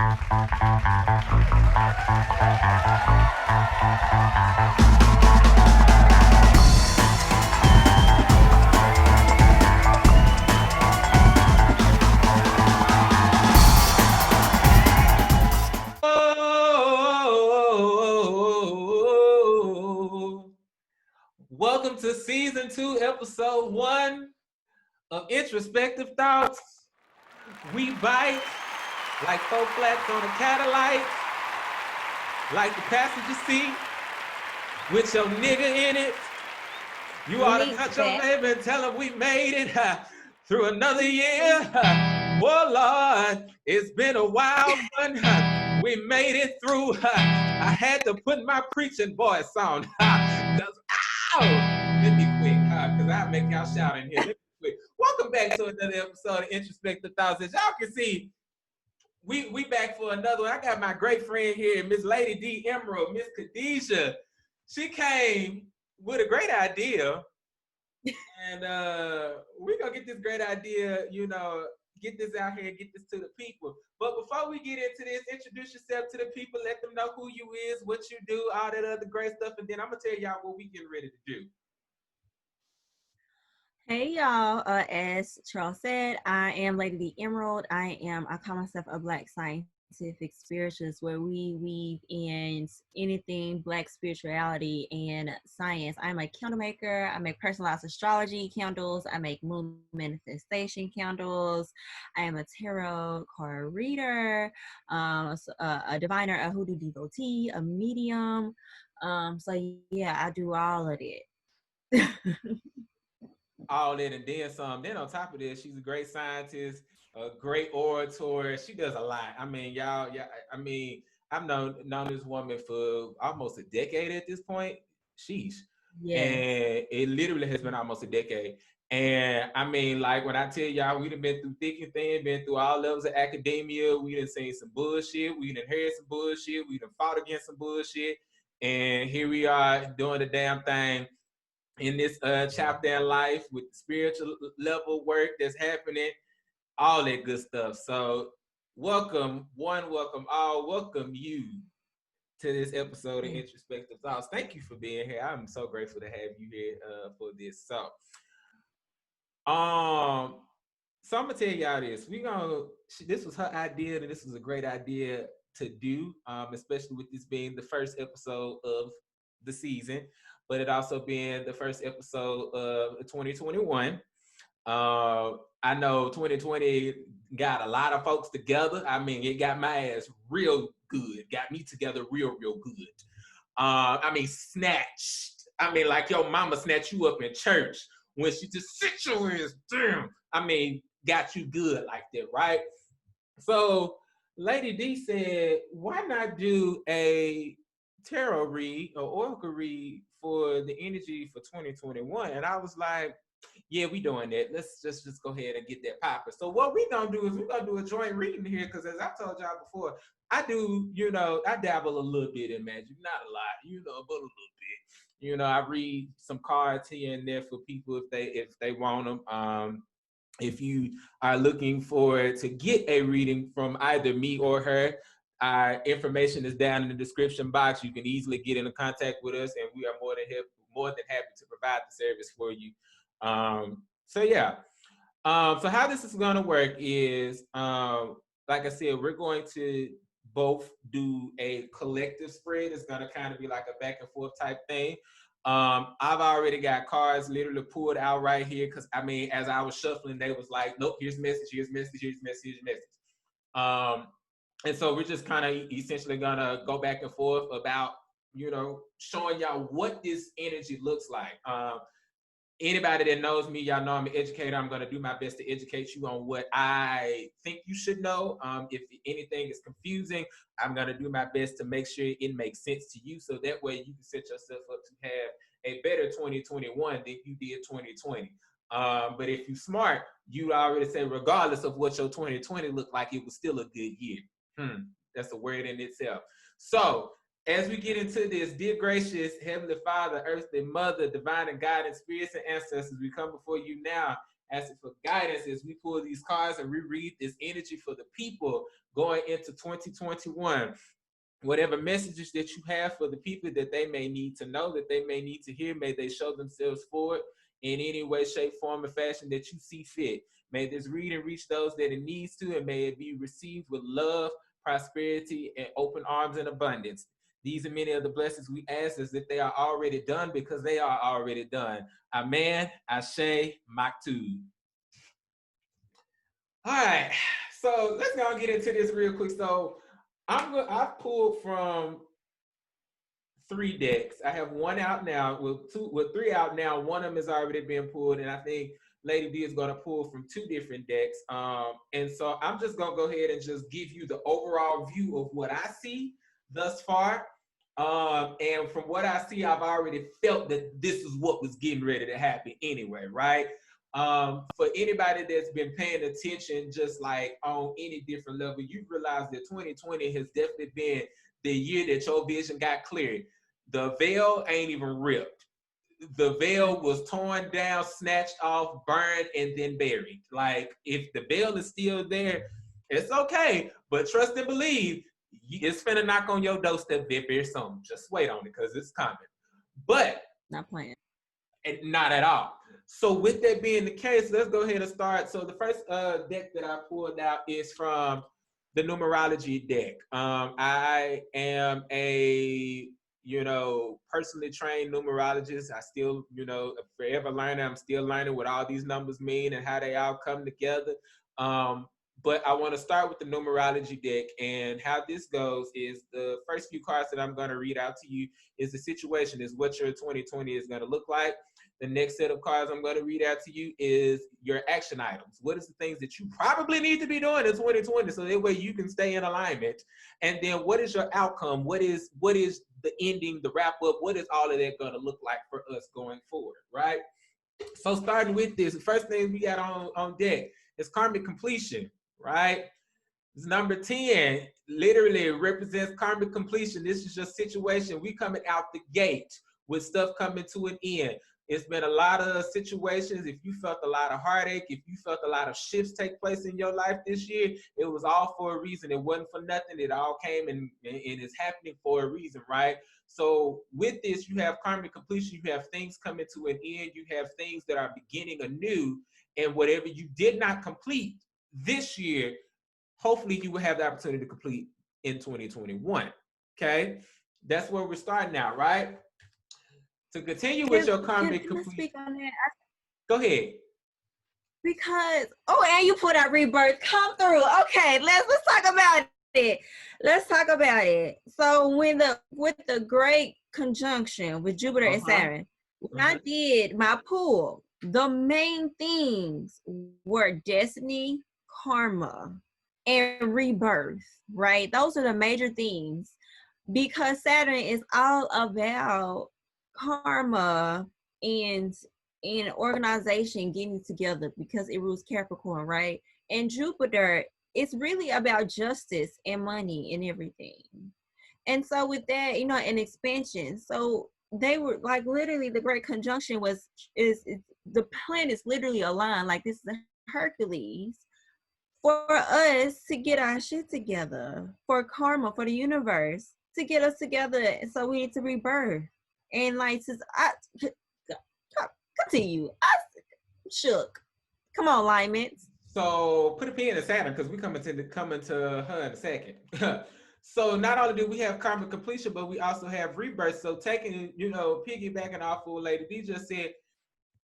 Welcome to season 2, episode 1 of Introspective Thoughts. We bite like 4 flats on a Cadillac, like the passenger seat with your nigga in it. You ought to touch your baby and tell him we made it through another year. Oh Lord, it's been a wild one. We made it through. I had to put my preaching voice on. Let me quit, because I'll make y'all shout in here. Let me quit. Welcome back to another episode of Introspective Thoughts. As y'all can see, we back for another one. I got my great friend here, Miss Lady D Emerald, Miss Khadijah. She came with a great idea, and we're going to get this great idea, get this out here and get this to the people. But before we get into this, introduce yourself to the people, let them know who you is, what you do, all that other great stuff, and then I'm going to tell y'all what we getting ready to do. Hey y'all, as Charles said, I am Lady D Emerald. I call myself a Black scientific spiritualist, where we weave in anything Black spirituality and science. I'm a candle maker. I make personalized astrology candles. I make moon manifestation candles. I am a tarot card reader, a diviner, a hoodoo devotee, a medium. So yeah, I do all of it. All that and then some. Then on top of this, she's a great scientist, a great orator. She does a lot. I mean, I've known this woman for almost a decade at this point. Sheesh. Yeah. And it literally has been almost a decade. And I mean, like when I tell y'all, we done been through thick and thin, been through all levels of academia. We done seen some bullshit. We done heard some bullshit. We done fought against some bullshit. And here we are doing the damn thing in this chapter in life with the spiritual level work that's happening, all that good stuff. So welcome all, welcome you to this episode of Introspective Thoughts. Thank you for being here. I'm so grateful to have you here for this. So I'm gonna tell y'all this. This was her idea, and this was a great idea to do, especially with this being the first episode of the season, but it also being the first episode of 2021. I know 2020 got a lot of folks together. I mean, it got my ass real good. Got me together real good. Snatched. I mean, like your mama snatched you up in church when she just sit your ass down. I mean, got you good like that, right? So Lady D said, why not do a tarot read or oracle read for the energy for 2021? And I was like, yeah, we doing that. Let's just go ahead and get that popping. So what we gonna do is we're gonna do a joint reading here, because as I told y'all before, I do, I dabble a little bit in magic, not a lot, but a little bit. I read some cards here and there for people if they want them. If you are looking to get a reading from either me or her, our information is down in the description box. You can easily get into contact with us, and we are more than happy to provide the service for you. So how this is going to work is, like I said, we're going to both do a collective spread. It's going to kind of be like a back and forth type thing. I've already got cards literally pulled out right here, because I mean, as I was shuffling, they was like, nope, here's message, here's message, here's message, here's message. And so we're just kind of essentially gonna go back and forth about, showing y'all what this energy looks like. Anybody that knows me, y'all know I'm an educator. I'm going to do my best to educate you on what I think you should know. If anything is confusing, I'm going to do my best to make sure it makes sense to you, so that way you can set yourself up to have a better 2021 than you did 2020. But if you're smart, you already say, regardless of what your 2020 looked like, it was still a good year. That's a word in itself. So as we get into this, dear gracious Heavenly Father, earthly mother, divine and guiding spirits and ancestors, we come before you now asking for guidance as we pull these cards and reread this energy for the people going into 2021. Whatever messages that you have for the people that they may need to know, that they may need to hear, may they show themselves forward in any way, shape, form, or fashion that you see fit. May this reading reach those that it needs to, and may it be received with love, prosperity, and open arms and abundance. These are many of the blessings we ask as if they are already done, because they are already done. Amen, Ashe, Maktu. All right, so let's go and get into this real quick. So I've pulled from 3 decks. I have one out now, with 3 out now. One of them has already been pulled, and I think Lady D is going to pull from 2 different decks. And so I'm just going to go ahead and just give you the overall view of what I see thus far. And from what I see, I've already felt that this is what was getting ready to happen anyway, right? For anybody that's been paying attention, just like on any different level, you realize that 2020 has definitely been the year that your vision got cleared. The veil ain't even ripped. The veil was torn down, snatched off, burned, and then buried. Like, if the veil is still there, it's okay, but trust and believe, it's finna knock on your doorstep very soon. Just wait on it, because it's coming. But not playing. And not at all. So with that being the case, let's go ahead and start. So the first deck that I pulled out is from the numerology deck. I am a, personally trained numerologist. I still, forever learning. I'm still learning what all these numbers mean and how they all come together. But I want to start with the numerology deck, and how this goes is the first few cards that I'm going to read out to you is the situation, is what your 2020 is going to look like. The next set of cards I'm going to read out to you is your action items. What is the things that you probably need to be doing in 2020 so that way you can stay in alignment? And then what is your outcome? What is the ending, the wrap up? What is all of that going to look like for us going forward, right? So starting with this, the first thing we got on deck is karmic completion, right? It's number 10, literally represents karmic completion. This is your situation. We coming out the gate with stuff coming to an end. It's been a lot of situations. If you felt a lot of heartache, if you felt a lot of shifts take place in your life this year, it was all for a reason. It wasn't for nothing. It all came and it's happening for a reason, right? So with this, you have karmic completion. You have things coming to an end. You have things that are beginning anew. And whatever you did not complete this year, hopefully you will have the opportunity to complete in 2021. Okay? That's where we're starting now, right? To continue with your karmic completion. Speak on that? Go ahead. Because, and you put out rebirth. Come through. Okay, let's talk about it. Let's talk about it. So with the great conjunction with Jupiter and Saturn, when I did my pull, the main things were destiny, karma, and rebirth, right? Those are the major themes, because Saturn is all about karma and organization getting together, because it rules Capricorn, right? And Jupiter, it's really about justice and money and everything. And so with that, an expansion. So they were like, literally the great conjunction is the planets literally aligned. Like, this is a Hercules for us to get our shit together, for karma, for the universe to get us together. And so we need to rebirth. And like, since continue, I'm shook. Come on, alignment. So put a pin in Saturn, because we're coming to her in a second. So not only do we have karmic completion, but we also have rebirth. So taking, piggybacking off of what Lady D just said,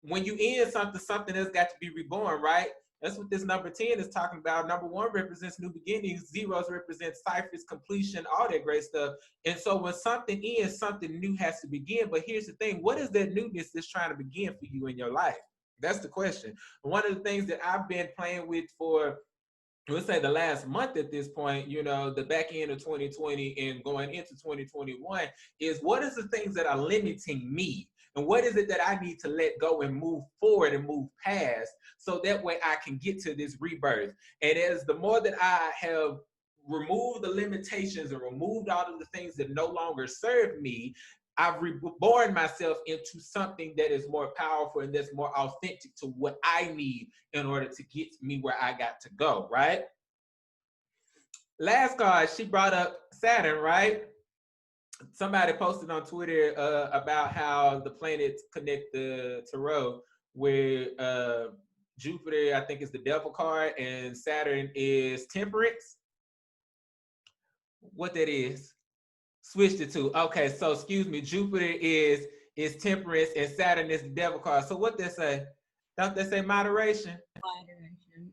when you end something, something has got to be reborn, right? That's what this number 10 is talking about. Number 1 represents new beginnings. Zeros represent ciphers, completion, all that great stuff. And so when something ends, something new has to begin. But here's the thing. What is that newness that's trying to begin for you in your life? That's the question. One of the things that I've been playing with for, let's say, the last month at this point, the back end of 2020 and going into 2021, is what is the things that are limiting me? And what is it that I need to let go and move forward and move past, so that way I can get to this rebirth? And as the more that I have removed the limitations and removed all of the things that no longer serve me, I've reborn myself into something that is more powerful and that's more authentic to what I need in order to get me where I got to go, right? Last card, she brought up Saturn, right? Somebody posted on Twitter about how the planets connect the tarot, where Jupiter, I think, is the devil card, and Saturn is temperance. What that is? Switched it to. Okay, so excuse me, Jupiter is temperance and Saturn is the devil card. So what they say? Don't they say moderation? Moderation.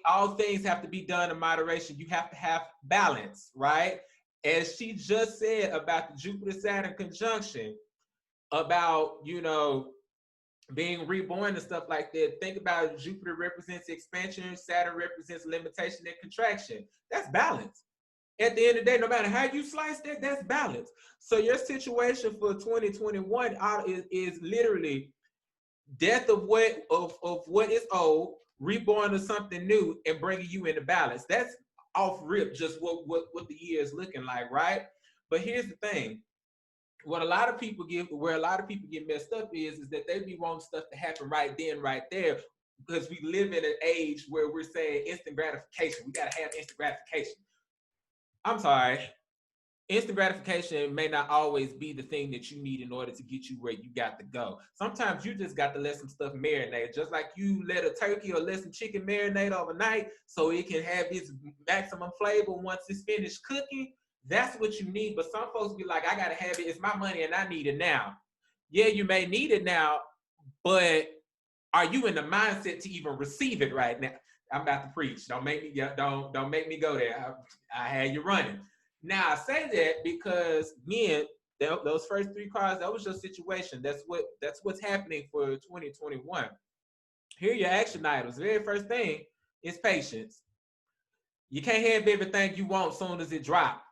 All things have to be done in moderation. You have to have balance, right? As she just said about the Jupiter Saturn conjunction, about being reborn and stuff like that. Think about it. Jupiter represents expansion, Saturn represents limitation and contraction. That's balance. At the end of the day, no matter how you slice that, that's balance. So your situation for 2021 is literally death of what is old, reborn to something new, and bringing you into balance. That's off rip, just what the year is looking like, right? But here's the thing: where a lot of people get messed up is that they be wanting stuff to happen right then, right there, because we live in an age where we're saying instant gratification. We gotta have instant gratification. I'm sorry. Instant gratification may not always be the thing that you need in order to get you where you got to go. Sometimes you just got to let some stuff marinate, just like you let a turkey or let some chicken marinate overnight so it can have its maximum flavor once it's finished cooking. That's what you need. But some folks be like, I gotta have it. It's my money and I need it now. Yeah, you may need it now, but are you in the mindset to even receive it right now? I'm about to preach. Don't make me go there. I had you running. Now I say that because again, those first three cards, that was your situation. That's what's happening for 2021. Here are your action items. The very first thing is patience. You can't have everything you want as soon as it drops.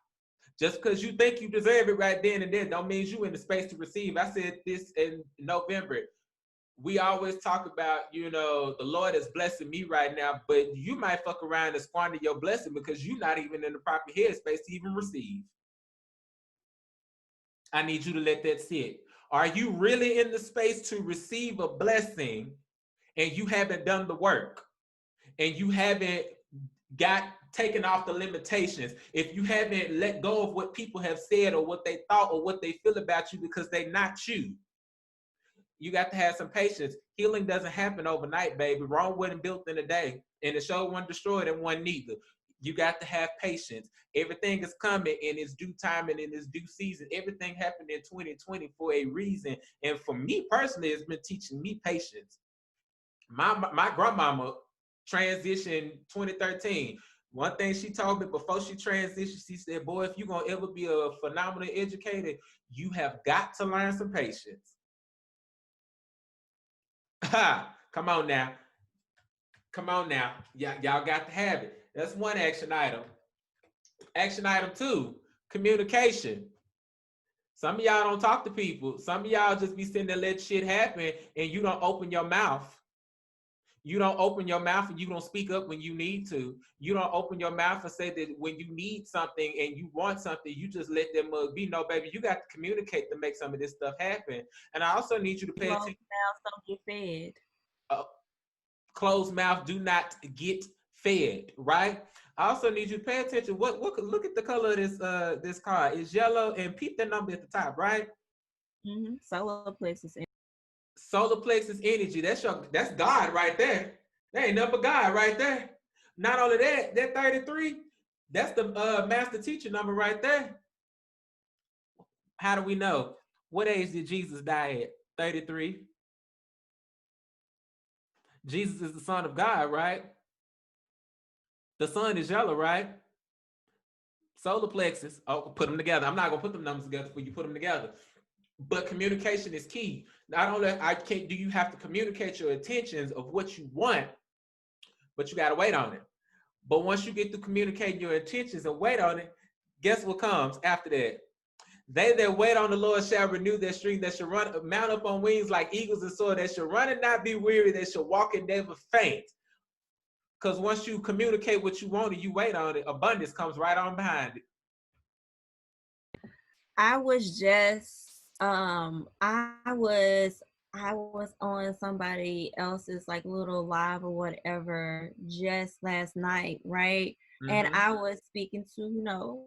Just because you think you deserve it right then and there, don't mean you in the space to receive. I said this in November. We always talk about, the Lord is blessing me right now, but you might fuck around and squander your blessing because you're not even in the proper headspace to even receive. I need you to let that sit. Are you really in the space to receive a blessing and you haven't done the work and you haven't got taken off the limitations, if you haven't let go of what people have said or what they thought or what they feel about you because they're not you? You got to have some patience. Healing doesn't happen overnight, baby. Rome wasn't built in a day, and the show wasn't destroyed in one neither. You got to have patience. Everything is coming in its due time and in its due season. Everything happened in 2020 for a reason. And for me personally, it's been teaching me patience. My grandmama transitioned 2013. One thing she told me before she transitioned, she said, boy, if you're going to ever be a phenomenal educator, you have got to learn some patience. Come on now. Y'all got to have it. That's one action item. Action item 2, communication. Some of y'all don't talk to people. Some of y'all just be sitting there let shit happen and you don't open your mouth. You don't open your mouth and you don't speak up when you need to. You don't open your mouth and say that when you need something and you want something, you just let them be. No, baby, you got to communicate to make some of this stuff happen. And I also need you to pay attention. Don't get fed. Closed mouth do not get fed, right? I also need you to pay attention. Look at the color of this card. It's yellow and peep the number at the top, right? Mm-hmm. Solar plexus. Solar plexus energy. That's God right there. That ain't nothing but God right there. Not only that 33, that's the master teacher number right there. How do we know? What age did Jesus die at? 33. Jesus is the Son of God, right? The sun is yellow, right? Solar plexus. Oh, put them together. I'm not gonna put them numbers together for you. Put them together. But communication is key. Not only do you have to communicate your intentions of what you want, but you gotta wait on it. But once you get to communicating your intentions and wait on it, guess what comes after that? They that wait on the Lord shall renew their strength, that shall mount up on wings like eagles and soar, that shall run and not be weary, that shall walk and never faint. Because once you communicate what you want and you wait on it, abundance comes right on behind it. I was just I was on somebody else's like little live or whatever just last night, right? And Mm-hmm. I was speaking to,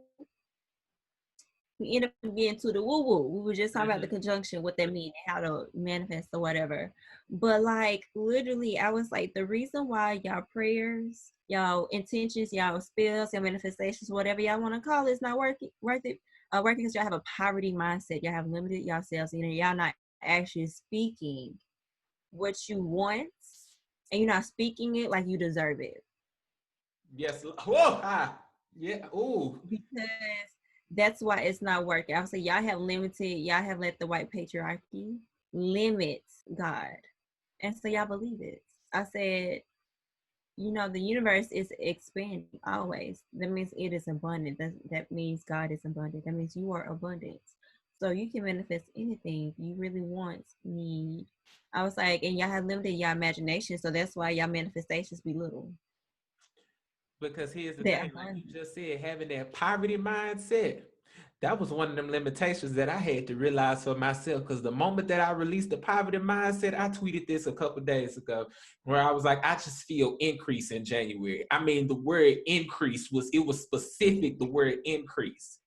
we ended up getting to the woo woo. We were just talking about the Mm-hmm. conjunction, what that mean, how to manifest or whatever. But like literally, I was like, the reason why y'all prayers, y'all intentions, y'all spells, y'all manifestations, whatever y'all want to call it, is not working because y'all have a poverty mindset. Y'all have limited yourselves, y'all not actually speaking what you want, and you're not speaking it like you deserve it. Yes. Whoa. Ah. Yeah. Ooh. Because that's why it's not working. I would say y'all have let the white patriarchy limit God. And so y'all believe it. I said, the universe is expanding always. That means it is abundant. That means God is abundant. That means you are abundant. So you can manifest anything you really want, need. I was like, and y'all have limited your imagination, so that's why y'all manifestations be little. Because here's the They're thing, like you abundant. just said, having that poverty mindset, that was one of them limitations that I had to realize for myself. Because the moment that I released the poverty mindset, I tweeted this a couple days ago, where I was like, I just feel increase in January. I mean, the word increase was specific, the word increase.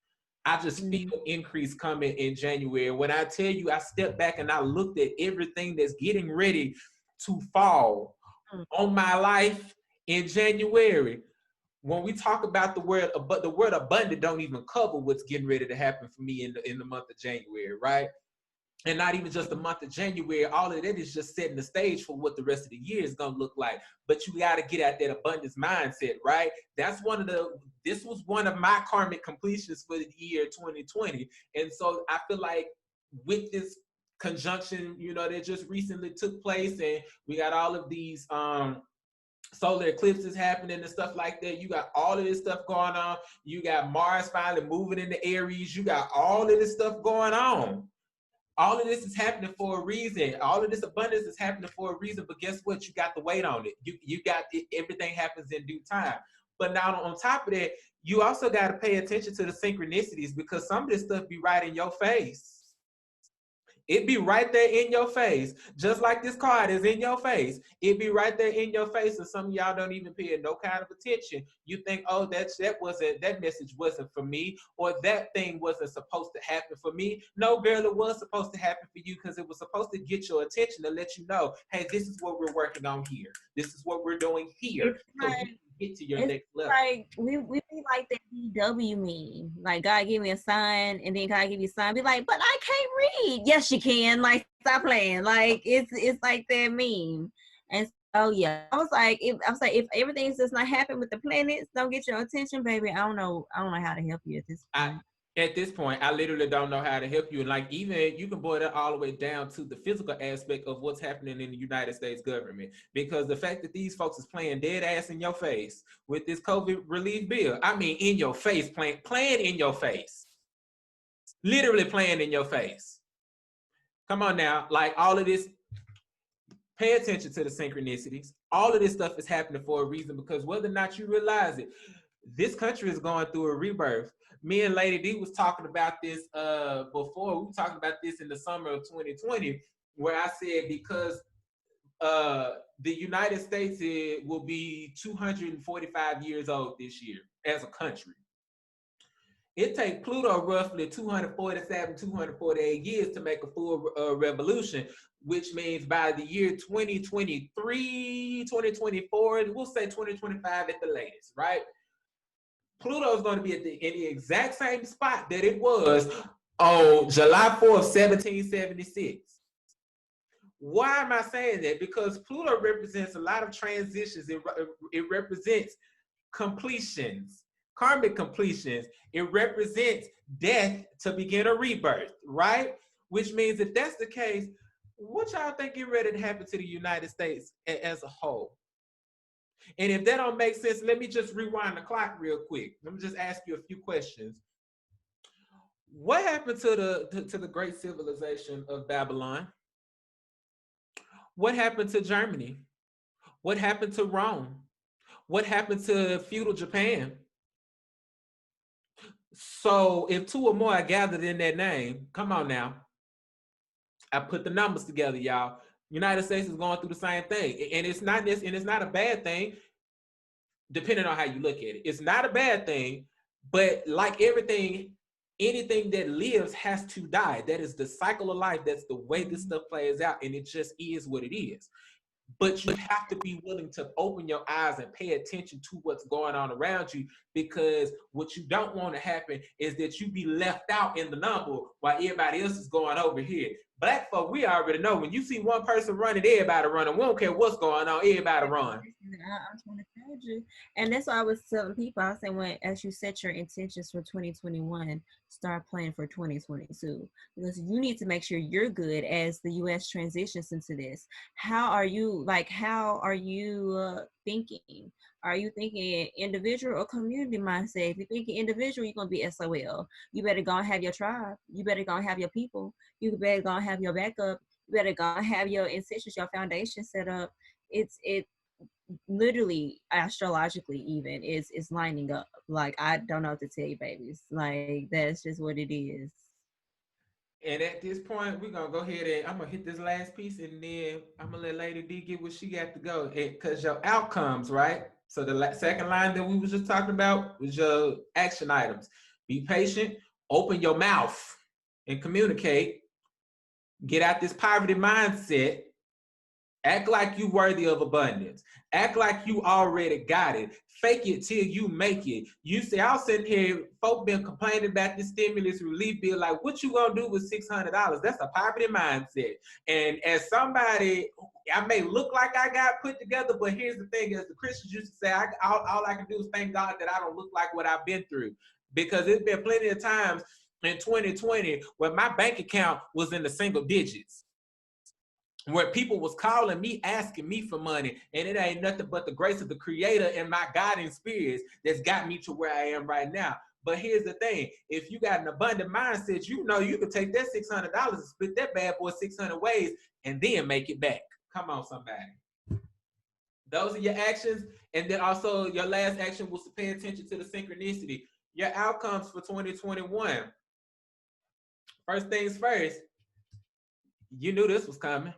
I just feel Mm. increase coming in January. When I tell you, I stepped back and I looked at everything that's getting ready to fall on my life in January. When we talk about the word abundant don't even cover what's getting ready to happen for me in the month of January, right? And not even just the month of January. All of that is just setting the stage for what the rest of the year is gonna look like. But you got to get at that abundance mindset, right? This was one of my karmic completions for the year 2020, and so I feel like with this conjunction, that just recently took place, and we got all of these solar eclipses happening and stuff like that. You got all of this stuff going on. You got Mars finally moving into Aries. You got all of this stuff going on. All of this is happening for a reason. All of this abundance is happening for a reason. But guess what? You got to wait on it. You got it, everything happens in due time. But now on top of that, you also got to pay attention to the synchronicities, because some of this stuff be right in your face. It be right there in your face, just like this card is in your face. It be right there in your face, and some of y'all don't even pay no kind of attention. You think, oh, that message wasn't for me, or that thing wasn't supposed to happen for me. No, girl, it was supposed to happen for you, because it was supposed to get your attention to let you know, hey, this is what we're working on here. This is what we're doing here, It's so you like can get to your it's next level. like we be like that DW meme. Like God give me a sign, and then God give you a sign. Be like, but I can't read. Yes, you can. Like stop playing. Like it's like that meme. And so yeah, if everything's just not happening with the planets, don't get your attention, baby. I don't know how to help you at this I point. At this point, I literally don't know how to help you. And like, even you can boil that all the way down to the physical aspect of what's happening in the United States government. Because the fact that these folks is playing dead ass in your face with this COVID relief bill, I mean, in your face, playing in your face, literally playing in your face. Come on now, like all of this, pay attention to the synchronicities. All of this stuff is happening for a reason, because whether or not you realize it, this country is going through a rebirth. Me and Lady D was talking about this before. We were talking about this in the summer of 2020, where I said, because the United States will be 245 years old this year as a country. It takes Pluto roughly 247, 248 years to make a full revolution, which means by the year 2023, 2024, we'll say 2025 at the latest, right? Pluto is going to be in the exact same spot that it was on July 4th, 1776. Why am I saying that? Because Pluto represents a lot of transitions. It represents completions, karmic completions. It represents death to begin a rebirth, right? Which means if that's the case, what y'all think get ready to happen to the United States as a whole? And if that don't make sense, let me just rewind the clock real quick. Let me just ask you a few questions. What happened to the great civilization of Babylon? What happened to Germany? What happened to Rome? What happened to feudal Japan? So if two or more are gathered in that name, come on now. I put the numbers together, y'all. United States is going through the same thing. And it's not this, and it's not a bad thing, depending on how you look at it. It's not a bad thing, but like everything, anything that lives has to die. That is the cycle of life. That's the way this stuff plays out, and it just is what it is. But you have to be willing to open your eyes and pay attention to what's going on around you, because what you don't want to happen is that you be left out in the number while everybody else is going over here. Black folk, we already know when you see one person running, everybody running. We don't care what's going on, everybody run. I'm trying to tell you, and that's why I was telling people. I said, when as you set your intentions for 2021, start planning for 2022, because you need to make sure you're good as the U.S. transitions into this. How are you thinking? Are you thinking individual or community mindset? If you're thinking individual, you're gonna be SOL. You better go and have your tribe. You better go and have your people. You better go and have your backup. You better go and have your intentions, your foundation set up. It literally astrologically even is lining up. Like, I don't know what to tell you, babies. Like, that's just what it is. And at this point, we're gonna go ahead and I'm gonna hit this last piece, and then I'm gonna let Lady D get what she got to go. Because your outcomes, right? So the second line that we was just talking about was your action items. Be patient, open your mouth, and communicate. Get out this poverty mindset. Act like you worthy of abundance. Act like you already got it. Fake it till you make it. You say, I was sitting here, folk been complaining about this stimulus relief bill. Like, what you gonna do with $600? That's a poverty mindset. And as somebody, I may look like I got put together, but here's the thing: as the Christians used to say, all I can do is thank God that I don't look like what I've been through. Because it's been plenty of times in 2020 where my bank account was in the single digits, where people was calling me, asking me for money, and it ain't nothing but the grace of the Creator and my guiding spirits that's got me to where I am right now. But here's the thing: if you got an abundant mindset, you know you can take that $600 and split that bad boy 600 ways and then make it back. Come on, somebody. Those are your actions, and then also your last action was to pay attention to the synchronicity. Your outcomes for 2021. First things first, you knew this was coming.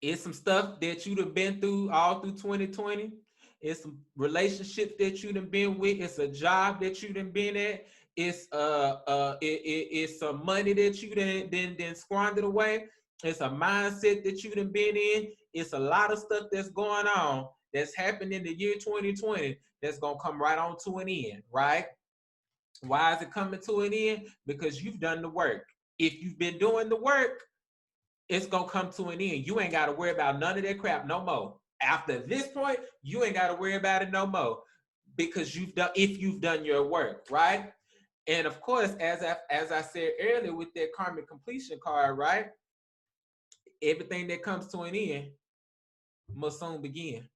It's some stuff that you done been through all through 2020. It's some relationships that you done been with. It's a job that you done been at. It's some money that you done squandered away. It's a mindset that you done been in. It's a lot of stuff that's going on that's happened in the year 2020 that's gonna come right on to an end, right? Why is it coming to an end? Because you've done the work. If you've been doing the work, it's gonna come to an end. You ain't gotta worry about none of that crap no more. After this point, you ain't gotta worry about it no more, because if you've done your work, right? And of course, as I said earlier with that karmic completion card, right? Everything that comes to an end must soon begin.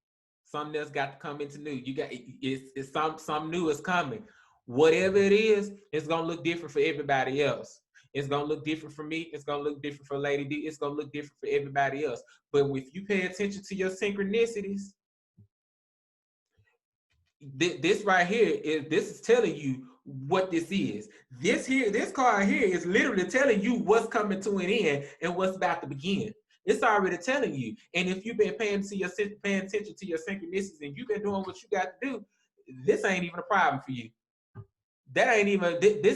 Something else got to come into new. You got it's some new is coming. Whatever it is, it's gonna look different for everybody else. It's gonna look different for me. It's gonna look different for Lady D. It's gonna look different for everybody else. But if you pay attention to your synchronicities, this right here is telling you what this is. This card here is literally telling you what's coming to an end and what's about to begin. It's already telling you. And if you've been paying attention to your synchronicities and you've been doing what you got to do, this ain't even a problem for you. This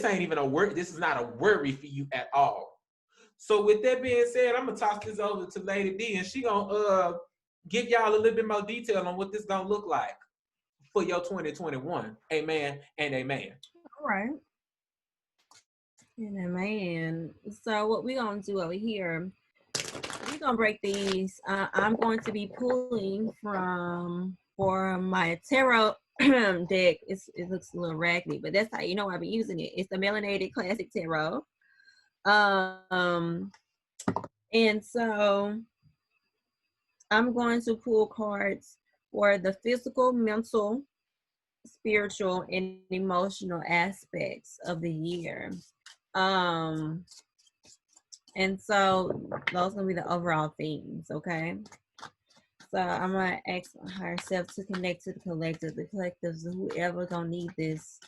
ain't even a worry. This is not a worry for you at all. So with that being said, I'm gonna toss this over to Lady D, and she gonna give y'all a little bit more detail on what this gonna look like for your 2021. Amen and amen. All right. And amen. So what we're gonna do over here, we're gonna break these. I'm going to be pulling for my tarot deck. It looks a little raggedy, but that's how you know I've been using it. It's the Melanated Classic Tarot. And so I'm going to pull cards for the physical, mental, spiritual, and emotional aspects of the year. And so those are gonna be the overall themes, okay? So I'm gonna ask herself to connect to the collective. The collectives, whoever gonna need these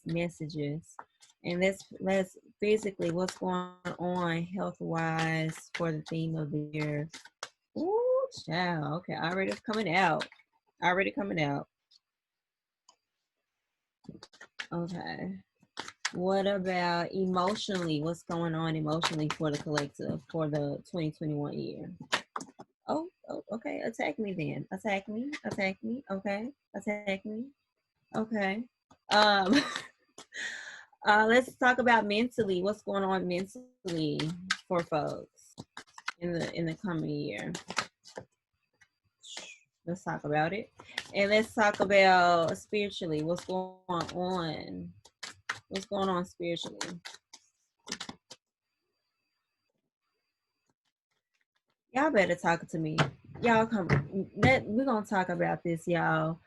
messages. And let's physically what's going on health wise for the theme of the year. Ooh, child. Okay, already coming out. Already coming out. Okay. What about emotionally? What's going on emotionally for the collective for the 2021 year? Oh, okay. Attack me then. Attack me. Attack me. Okay. Attack me. Okay. Um let's talk about mentally. What's going on mentally for folks in the coming year? Let's talk about it. And let's talk about spiritually. What's going on? What's going on spiritually? Y'all better talk to me. Y'all come. We're gonna talk about this, y'all.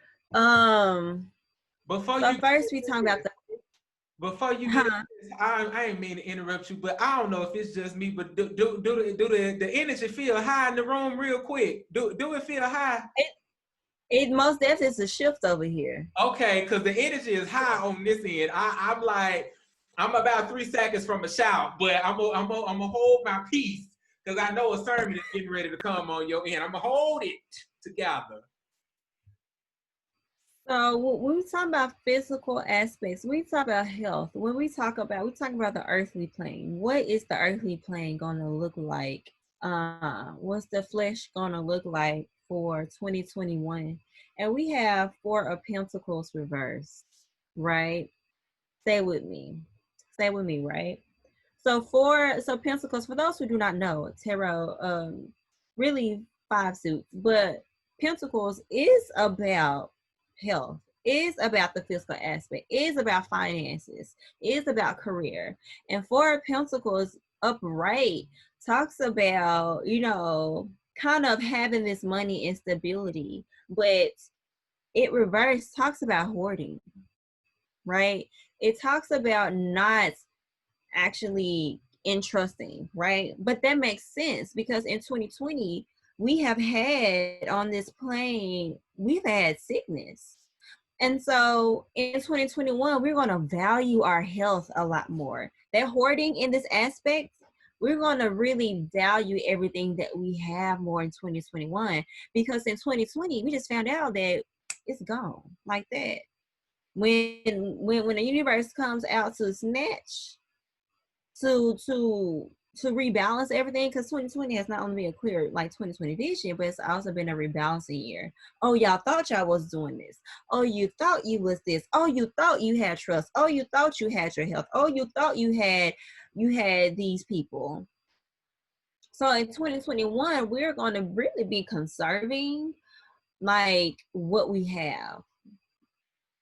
Before So you first we talk about the. Before you get Huh? into this, I ain't mean to interrupt you, but I don't know if it's just me, but do the energy feel high in the room real quick? Do it feel high? It most definitely is a shift over here. Okay, because the energy is high on this end. I'm like, I'm about 3 seconds from a shout, but I'm gonna hold my peace because I know a sermon is getting ready to come on your end. I'm gonna hold it together. So when we talk about physical aspects, we talk about health. When we talk about the earthly plane. What is the earthly plane going to look like? What's the flesh going to look like for 2021? And we have Four of Pentacles reversed, right? Stay with me. Stay with me, right? So Pentacles, for those who do not know, tarot, really five suits, but Pentacles is about health, is about the physical aspect, is about finances, is about career. And Four of Pentacles upright talks about, kind of having this money and stability, but it reverse talks about hoarding, right? It talks about not actually entrusting, right? But that makes sense because in 2020, we have had on this plane, we've had sickness. And so in 2021, we're going to value our health a lot more. That hoarding in this aspect, we're going to really value everything that we have more in 2021 because in 2020, we just found out that it's gone like that. When the universe comes out to snatch to rebalance everything, because 2020 has not only been a clear like 2020 vision, but it's also been a rebalancing year. Oh, y'all thought y'all was doing this. Oh, you thought you was this. Oh, you thought you had trust. Oh, you thought you had your health. Oh, you thought you had these people. So in 2021, we're going to really be conserving like what we have.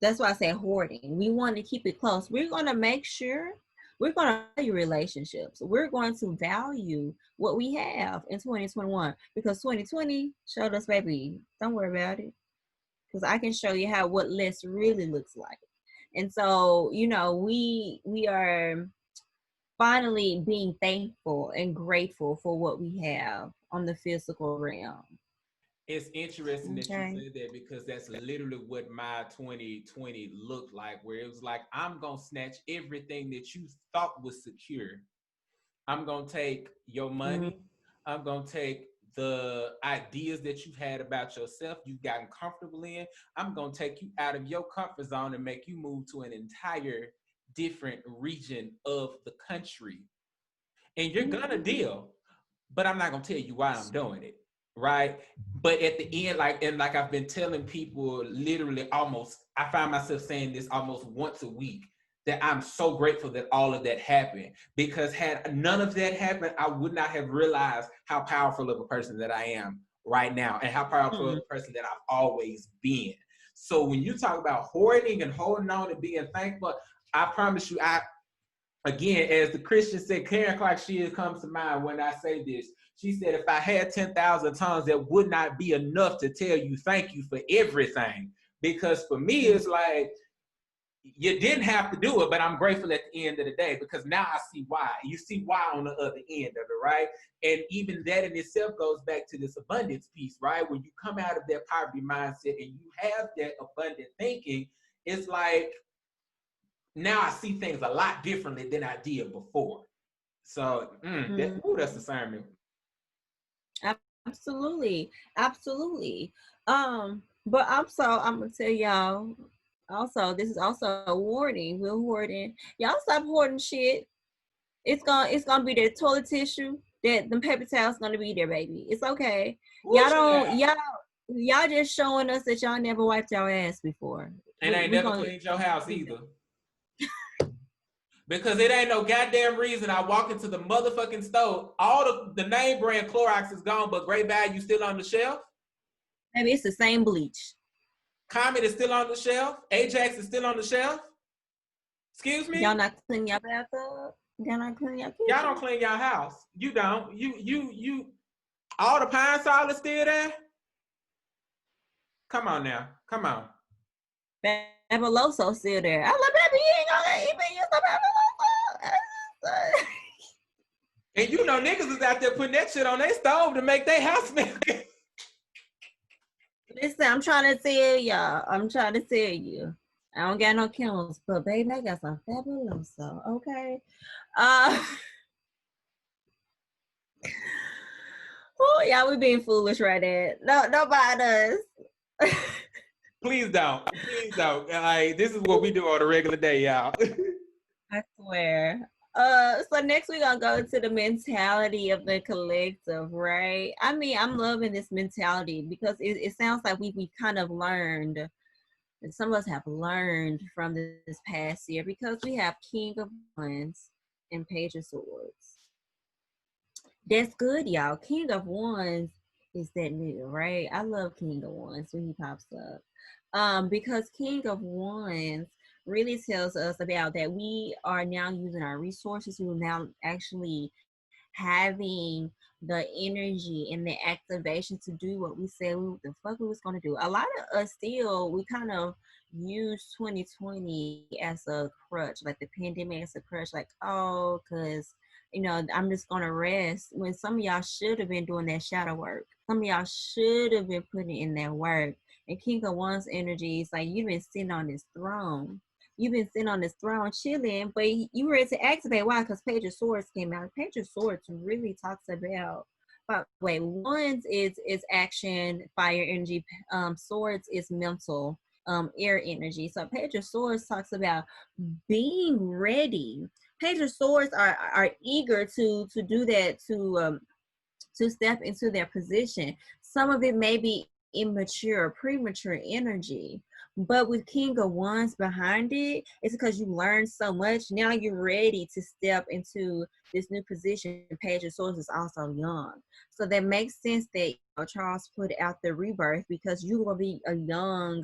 That's why I say hoarding. We want to keep it close. We're going to make sure we're going to value relationships. We're going to value what we have in 2021 because 2020 showed us, baby, don't worry about it. Because I can show you what less really looks like. And so, we are finally being thankful and grateful for what we have on the physical realm. It's interesting that you Okay. said that because that's literally what my 2020 looked like, where it was like, I'm going to snatch everything that you thought was secure. I'm going to take your money. I'm going to take the ideas that you've had about yourself, you've gotten comfortable in. I'm going to take you out of your comfort zone and make you move to an entire different region of the country. And you're going to deal, but I'm not going to tell you why I'm doing it. Right. But at the end, like I've been telling people literally I find myself saying this almost once a week, that I'm so grateful that all of that happened, because had none of that happened, I would not have realized how powerful of a person that I am right now and how powerful of a person that I've always been. So when you talk about hoarding and holding on and being thankful, I promise you, again, as the Christian said, Karen Clark Shields comes to mind when I say this. She said, if I had 10,000 tongues, that would not be enough to tell you thank you for everything. Because for me, it's like, you didn't have to do it, but I'm grateful at the end of the day, because now I see why. You see why on the other end of it, right? And even that in itself goes back to this abundance piece, right? When you come out of that poverty mindset and you have that abundant thinking, it's like, now I see things a lot differently than I did before. So that's the sermon. Absolutely, absolutely. But also I'm gonna tell y'all. Also, this is also a warning. We're hoarding. Y'all stop hoarding shit. It's gonna be that toilet tissue. That the paper towels gonna be there, baby. It's okay. Y'all don't y'all just showing us that y'all never wiped your ass before. And ain't never cleaned your house either. Because it ain't no goddamn reason I walk into the motherfucking store, all the name brand Clorox is gone, but Great Value still on the shelf. Maybe it's the same bleach. Comet is still on the shelf. Ajax is still on the shelf. Excuse me? Y'all not cleaning your bathtub? Y'all not cleaning your kitchen? Y'all don't clean your house. You don't. You all the Pine Sol is still there? Come on now. Come on. Fabuloso still there. I love baby, you ain't gonna even use the Fabuloso. And you know niggas is out there putting that shit on their stove to make their house smell good. Listen, I'm trying to tell y'all. I don't got no chemicals, but baby, I got some Fabuloso, okay? Oh, y'all, we being foolish right there. No, nobody does. Please don't. Please don't. Like, this is what we do on a regular day, y'all. I swear. So next we're gonna go to the mentality of the collective, right? I mean, I'm loving this mentality because it sounds like we kind of learned, and some of us have learned from this past year, because we have King of Wands and Page of Swords. That's good, y'all. King of Wands is that nigga, right? I love King of Wands when he pops up. Because King of Wands really tells us about that we are now using our resources. We're now actually having the energy and the activation to do what we said the fuck we was going to do. A lot of us still, we kind of use 2020 as a crutch, like the pandemic as a crutch, like, oh, because I'm just gonna rest, when some of y'all should have been doing that shadow work. Some of y'all should have been putting in that work. And King of Wands energy is like, you've been sitting on this throne. You've been sitting on this throne chilling, but you ready to activate. Why? Because Page of Swords came out. Page of Swords really talks about Wands is action, fire energy. Swords is mental, air energy. So Page of Swords talks about being ready. Page of Swords are eager to do that, to step into their position. Some of it may be immature, premature energy, but with King of Wands behind it, it's because you learned so much. Now you're ready to step into this new position. Page of Swords is also young, so that makes sense that Charles put out the rebirth, because you will be a young,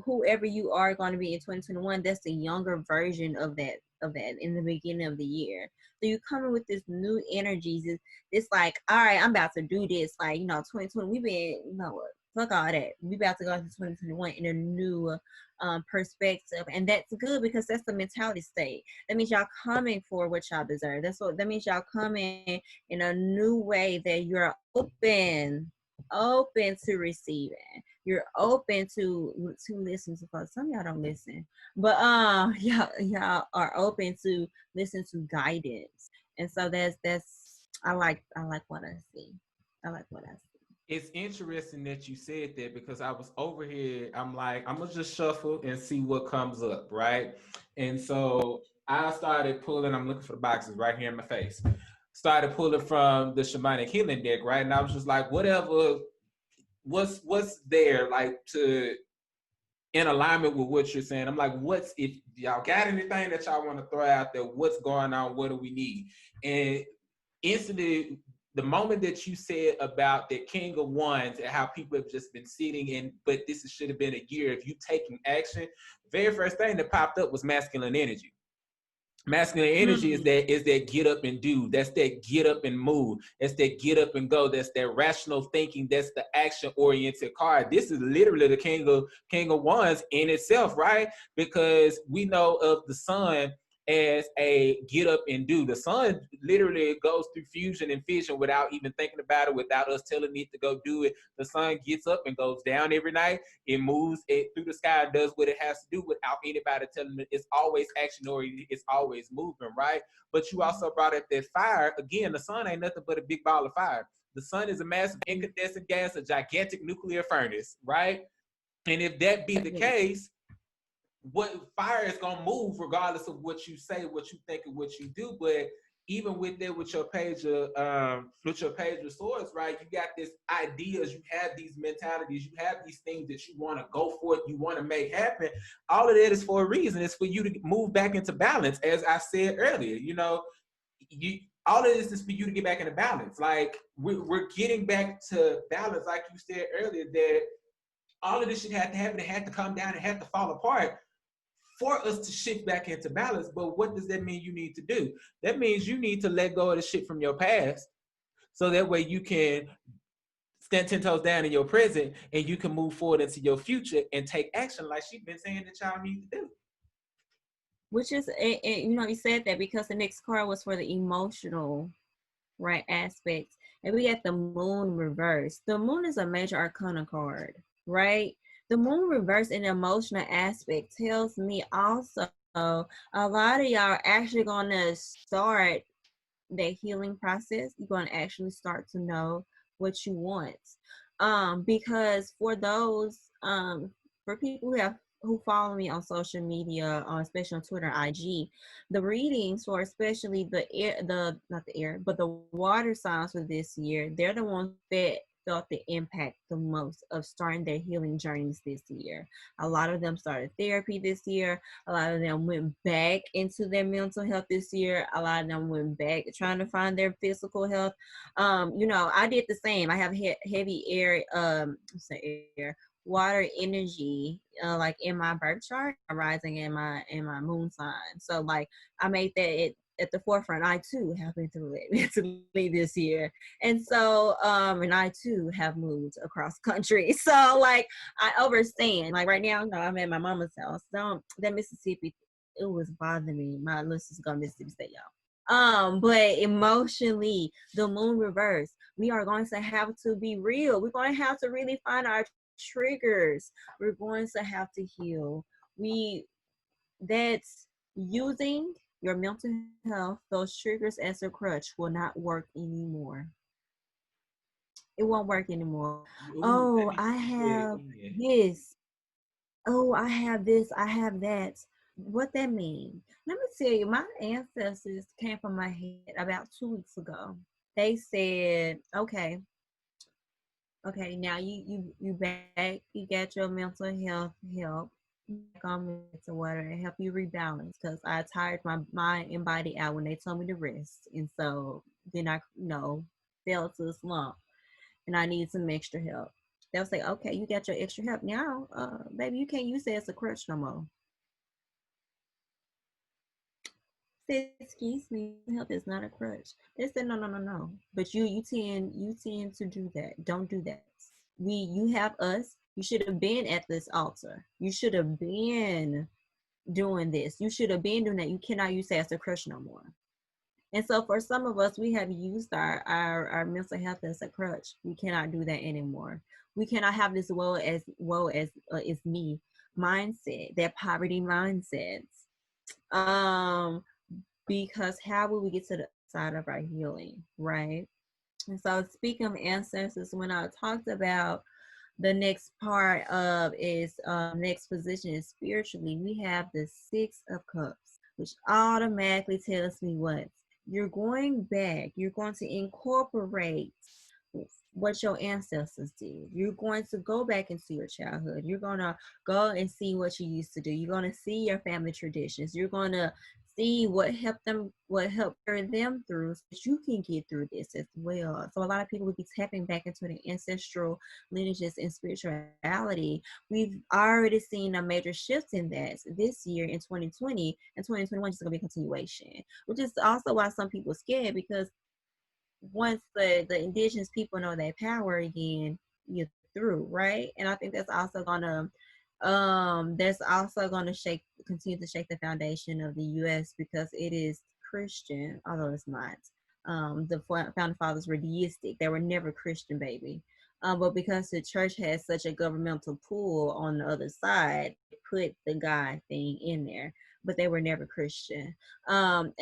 whoever you are going to be in 2021. That's the younger version of that in the beginning of the year. So you coming with this new energies. It's like, all right, I'm about to do this. Like, 2020, we've been, fuck all that. We about to go into 2021 in a new perspective. And that's good, because that's the mentality state. That means y'all coming for what y'all deserve. That means y'all coming in a new way, that you're open to receiving. You're open to listen to folks. Some of y'all don't listen, but y'all are open to listen to guidance. And so that's I like what I see. I like what I see. It's interesting that you said that, because I was over here. I'm like, I'm gonna just shuffle and see what comes up, right? And so I started pulling. I'm looking for the boxes right here in my face. Started pulling from the shamanic healing deck, right? And I was just like, whatever. What's there, like, to in alignment with what you're saying? I'm like, if y'all got anything that y'all want to throw out there? What's going on? What do we need? And instantly, the moment that you said about the King of Wands and how people have just been sitting in, but this should have been a year if you taking action. Very first thing that popped up was masculine energy. Masculine energy is that get up and do. That's that get up and move. That's that get up and go. That's that rational thinking. That's the action oriented card. This is literally the king of wands in itself, right? Because we know of the sun as a get up and do. The sun literally goes through fusion and fission without even thinking about it, without us telling it to go do it. The sun gets up and goes down every night. It moves it through the sky and does what it has to do without anybody telling it. It's always action oriented. It's always moving, right? But you also brought up that fire. Again, the sun ain't nothing but a big ball of fire. The sun is a massive incandescent gas, a gigantic nuclear furnace, right? And if that be the case, what fire is gonna move regardless of what you say, what you think, and what you do. But even with that, with your page of swords, right? You got this ideas, you have these mentalities, you have these things that you want to go for, you want to make happen. All of that is for a reason. It's for you to move back into balance, as I said earlier. You know, all of this is for you to get back into balance. Like we're getting back to balance, like you said earlier, that all of this shit had to happen, it had to come down, it had to fall apart for us to shift back into balance. But what does that mean you need to do? That means you need to let go of the shit from your past, so that way you can stand 10 toes down in your present and you can move forward into your future and take action like she's been saying that y'all need to do. Which is, you know, you said that because the next card was for the emotional, right, aspects. And we got the moon reverse. The moon is a major arcana card, right? The moon reverse in the emotional aspect tells me also a lot of y'all are actually going to start that healing process. You're going to actually start to know what you want. Because for those, for people who follow me on social media, especially on Twitter and IG, the readings for especially not the air, but the water signs for this year, they're the ones that felt the impact the most of starting their healing journeys this year. A lot of them started therapy this year. A lot of them went back into their mental health this year. A lot of them went back trying to find their physical health. You know, I did the same. I have heavy air, water energy, like in my birth chart, rising in my moon sign. So like I made that at the forefront. I too have been through it mentally this year, and so and I too have moved across country. So like I understand. Like right now, no, I'm at my mama's house. So that Mississippi, it was bothering me. My listeners go to Mississippi State, y'all. But emotionally, the moon reverse, we are going to have to be real. We're going to have to really find our triggers. We're going to have to heal. That's using your mental health, those triggers as a crutch will not work anymore. It won't work anymore. Oh, I have this. Oh, I have this. I have that. What that mean? Let me tell you, my ancestors came from my head about 2 weeks ago. They said, okay, now you back, you got your mental health help. Back on mental water and help you rebalance, because I tired my mind and body out when they told me to rest, and so then I fell to a slump and I need some extra help. They'll say, okay, you got your extra help now, baby, you can't use it as a crutch no more. Say, excuse me, help is not a crutch. They said no, but you tend to do that. Don't do that. You have us. You should have been at this altar. You should have been doing this. You should have been doing that. You cannot use that as a crutch no more. And so for some of us, we have used our mental health as a crutch. We cannot do that anymore. We cannot have this woe as is me mindset, that poverty mindset. Because how will we get to the side of our healing, right? And so speaking of ancestors, when I talked about the next part of is next position is spiritually, we have the 6 of Cups, which automatically tells me what? You're going back. You're going to incorporate what your ancestors did. You're going to go back into your childhood. You're going to go and see what you used to do. You're going to see your family traditions. You're going to see what helped carry them through so that you can get through this as well. So a lot of people would be tapping back into the ancestral lineages and spirituality. We've already seen a major shift in that this year in 2020, and 2021 is going to be a continuation, which is also why some people are scared, because once the indigenous people know their power again, you're through, right? And I think that's also gonna continue to shake the foundation of the US, because it is Christian, although it's not. The founding fathers were deistic. They were never Christian, baby. But because the church has such a governmental pull on the other side, it put the God thing in there, but they were never Christian. And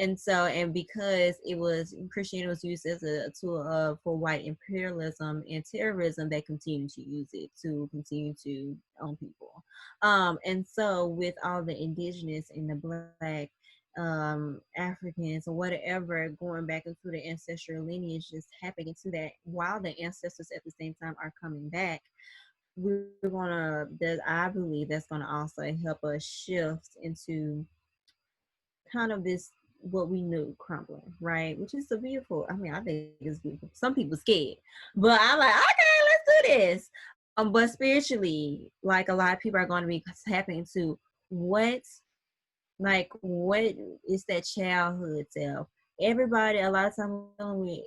because it was Christianity was used as a tool for white imperialism and terrorism, they continue to use it to continue to own people. And so with all the indigenous and the black Africans or whatever going back into the ancestral lineage, just tapping into that while the ancestors at the same time are coming back, I believe that's gonna also help us shift into kind of this what we knew crumbling, right? Which is a beautiful. I mean, I think it's beautiful. Some people scared, but I'm like, okay, let's do this. But spiritually, like a lot of people are going to be tapping into what, what is that childhood self? Everybody, a lot of times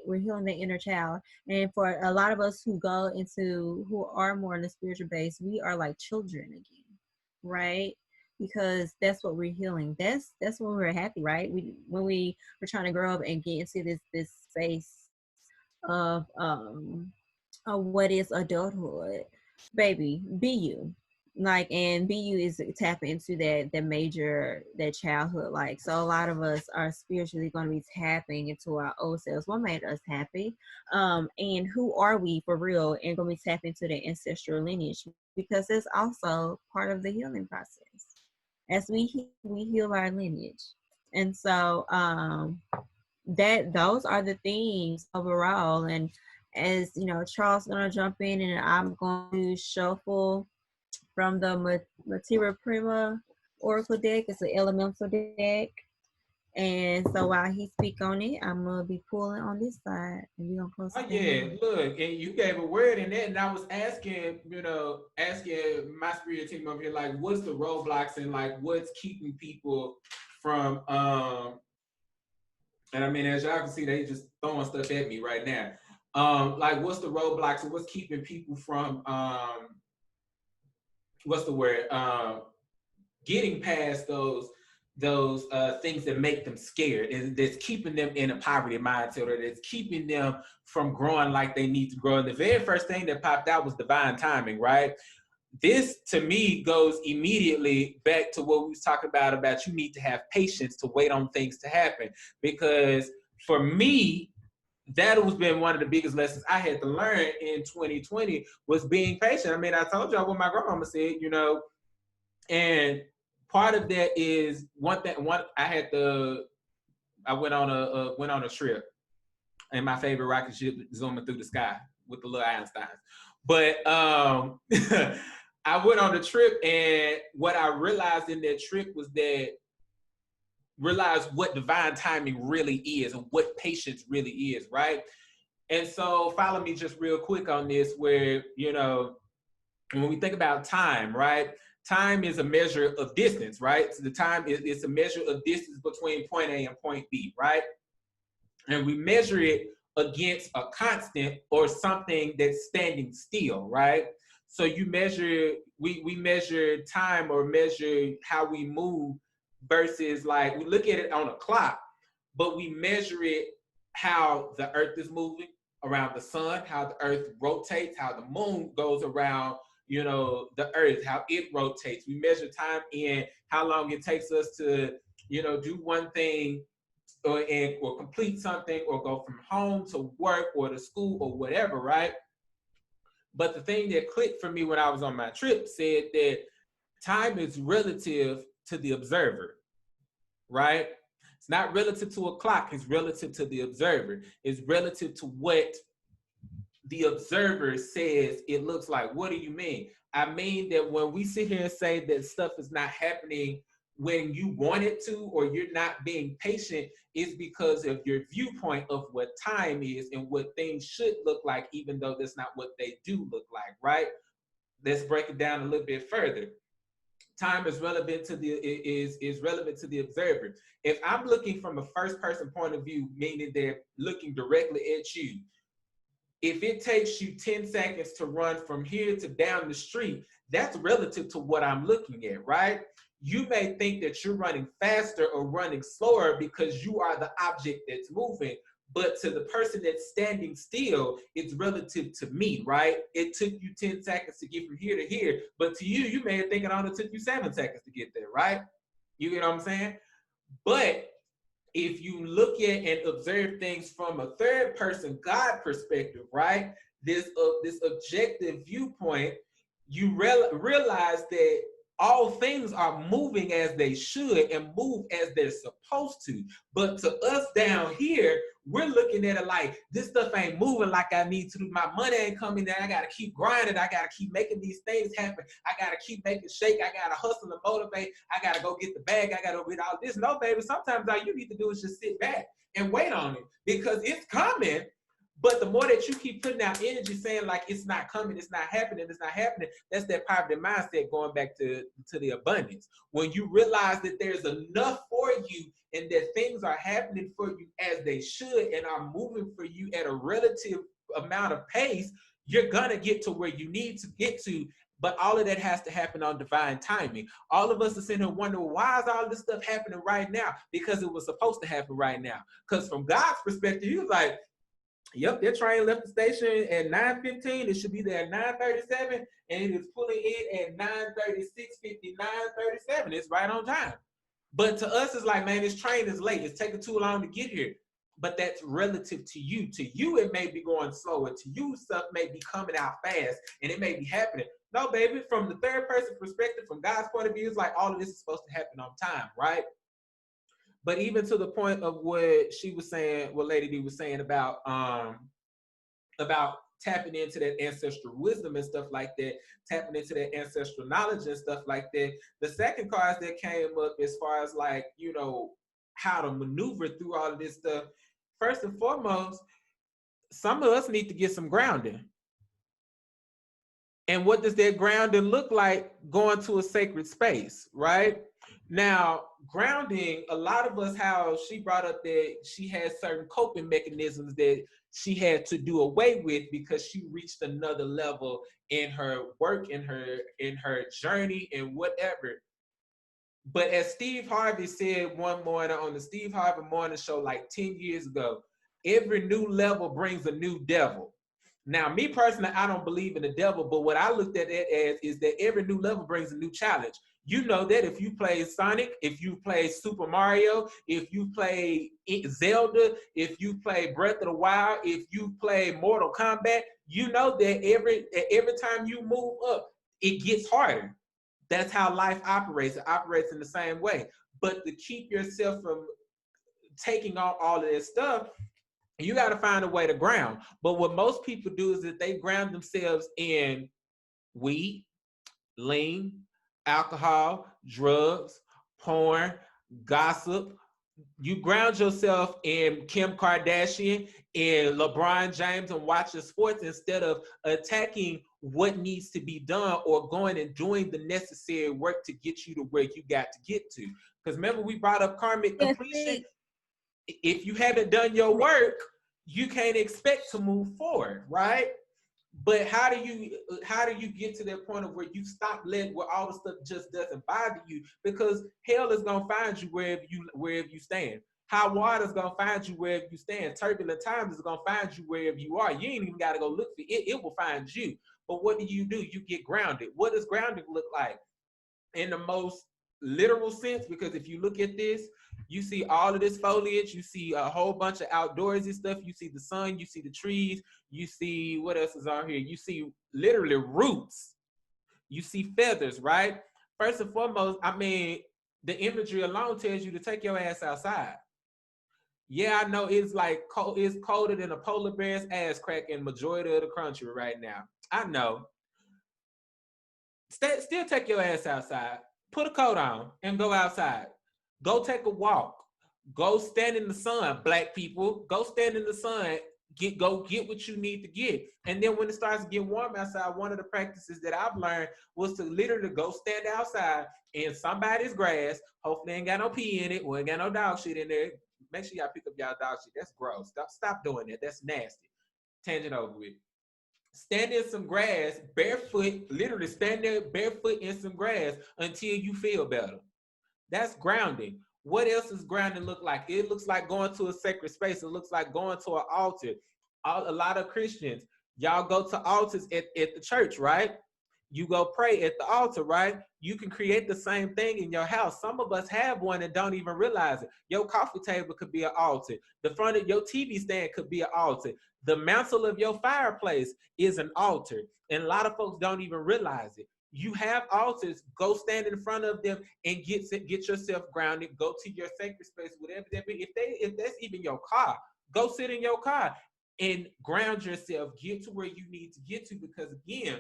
we're healing the inner child, and for a lot of us who are more in the spiritual base, we are like children again, right? Because that's what we're healing. That's when we're happy, right? When we were trying to grow up and get into this space of what is adulthood, baby, be you. Like, and be you is tap into that childhood. Like, so a lot of us are spiritually going to be tapping into our old selves. What made us happy? And who are we for real? And going to be tapping into the ancestral lineage, because it's also part of the healing process. As we heal our lineage. And so that those are the themes overall. And as you know, Charles gonna jump in, and I'm going to shuffle from the Materia Prima Oracle deck. It's an elemental deck. And so while he speak on it, I'm gonna be pulling on this side, and we're gonna close Oh it yeah, down. look, and you gave a word in that, and I was asking, asking my spirit team over here, like, what's the roadblocks and like what's keeping people from and I mean, as y'all can see, they just throwing stuff at me right now. Like what's the roadblocks and what's keeping people from what's the word? Getting past those things that make them scared, and that's keeping them in a poverty mindset, or that's keeping them from growing like they need to grow. And the very first thing that popped out was divine timing, right? This to me goes immediately back to what we was talking about you need to have patience to wait on things to happen. Because for me, that has been one of the biggest lessons I had to learn in 2020 was being patient. I mean, I told y'all what my grandmama said, and part of that is I went on a trip, and my favorite rocket ship zooming through the sky with the little Einsteins. But I went on the trip, and what I realized in that trip was realize what divine timing really is and what patience really is, right? And so follow me just real quick on this, where, when we think about time, right? Time is a measure of distance, right? So the time is a measure of distance between point A and point B, right? And we measure it against a constant or something that's standing still, right? So we measure time or measure how we move versus, like, we look at it on a clock, but we measure it how the earth is moving around the sun, how the earth rotates, how the moon goes around, the earth, how it rotates. We measure time in how long it takes us to, do one thing or complete something or go from home to work or to school or whatever, right? But the thing that clicked for me when I was on my trip said that time is relative to the observer, right? It's not relative to a clock, it's relative to the observer. It's relative to what the observer says it looks like. What do you mean? I mean that when we sit here and say that stuff is not happening when you want it to, or you're not being patient, is because of your viewpoint of what time is and what things should look like, even though that's not what they do look like, right? Let's break it down a little bit further. Time is relevant to the is relevant to the observer. If I'm looking from a first person point of view, meaning they're looking directly at you, if it takes you 10 seconds to run from here to down the street, that's relative to what I'm looking at, right? You may think that you're running faster or running slower because you are the object that's moving. But to the person that's standing still, it's relative to me, right? It took you 10 seconds to get from here to here. But to you, you may think it only took you 7 seconds to get there, right? You get what I'm saying? But if you look at and observe things from a third person God perspective, right? This objective viewpoint, you realize that all things are moving as they should and move as they're supposed to. But to us down here, we're looking at it like this stuff ain't moving like I need to. My money ain't coming in. I gotta keep grinding. I gotta keep making these things happen. I gotta keep making shake. I gotta hustle and motivate. I gotta go get the bag. I gotta read all this. No, baby. Sometimes all you need to do is just sit back and wait on it because it's coming. But the more that you keep putting out energy saying like it's not coming, it's not happening, that's that poverty mindset going back to the abundance. When you realize that there's enough for you and that things are happening for you as they should and are moving for you at a relative amount of pace, you're gonna get to where you need to get to. But all of that has to happen on divine timing. All of us are sitting here wondering, why is all this stuff happening right now? Because it was supposed to happen right now. Because from God's perspective, he was like, yep, their train left the station at 9:15. It should be there at 9:37, and it is pulling in at 9:36, 59:37. It's right on time. But to us, it's like, man, this train is late. It's taking too long to get here. But that's relative to you. To you, it may be going slower. To you, stuff may be coming out fast, and it may be happening. No, baby, from the third person perspective, from God's point of view, it's like all of this is supposed to happen on time, right? But even to the point of what she was saying, what Lady D was saying about tapping into that ancestral wisdom and stuff like that, tapping into that ancestral knowledge and stuff like that. The second cards that came up as far as like, you know, how to maneuver through all of this stuff. First and foremost, some of us need to get some grounding. And what does that grounding look like? Going to a sacred space, right? Now, grounding, a lot of us, how she brought up that she had certain coping mechanisms that she had to do away with because she reached another level in her work, in her journey, and whatever. But as Steve Harvey said one morning on the Steve Harvey Morning Show like 10 years ago, every new level brings a new devil. Now, me personally, I don't believe in the devil, but what I looked at it as is that every new level brings a new challenge. You know that if you play Sonic, if you play Super Mario, if you play Zelda, if you play Breath of the Wild, if you play Mortal Kombat, you know that every time you move up, it gets harder. That's how life operates. It operates in the same way. But to keep yourself from taking on all of this stuff, you got to find a way to ground. But what most people do is that they ground themselves in weed, lean, alcohol, drugs, porn, gossip. You ground yourself in Kim Kardashian and LeBron James and watching sports instead of attacking what needs to be done or going and doing the necessary work to get you to where you got to get to. Because remember, we brought up karmic completion. If you haven't done your work, you can't expect to move forward, right? But how do you get to that point of where you stop letting where all the stuff just doesn't bother you? Because hell is gonna find you wherever you stand. Hot water is gonna find you wherever you stand. Turbulent times is gonna find you wherever you are. You ain't even gotta go look for it. It will find you. But what do? You get grounded. What does grounding look like? In the most literal sense, because if you look at this, you see all of this foliage, you see a whole bunch of outdoorsy stuff, you see the sun, you see the trees, you see what else is on here, you see literally roots, you see feathers, right? First and foremost, I mean, the imagery alone tells you to take your ass outside. Yeah, I know it's like cold, it's colder than a polar bear's ass crack in majority of the country right now. I know. Still take your ass outside. Put a coat on and go outside. Go take a walk. Go stand in the sun, black people. Go stand in the sun. Go get what you need to get. And then when it starts to get warm outside, one of the practices that I've learned was to literally go stand outside in somebody's grass. Hopefully ain't got no pee in it or ain't got no dog shit in there. Make sure y'all pick up y'all dog shit. That's gross. Stop doing that. That's nasty. Tangent over with. Stand in some grass barefoot, literally stand there barefoot in some grass until you feel better. That's grounding. What else does grounding look like? It looks like going to a sacred space. It looks like going to an altar. A lot of Christians, y'all go to altars at the church, right? You go pray at the altar, right? You can create the same thing in your house. Some of us have one and don't even realize it. Your coffee table could be an altar. The front of your TV stand could be an altar. The mantle of your fireplace is an altar. And a lot of folks don't even realize it. You have altars. Go stand in front of them and get yourself grounded. Go to your sacred space, whatever that be. If that's even your car, go sit in your car and ground yourself. Get to where you need to get to, because again,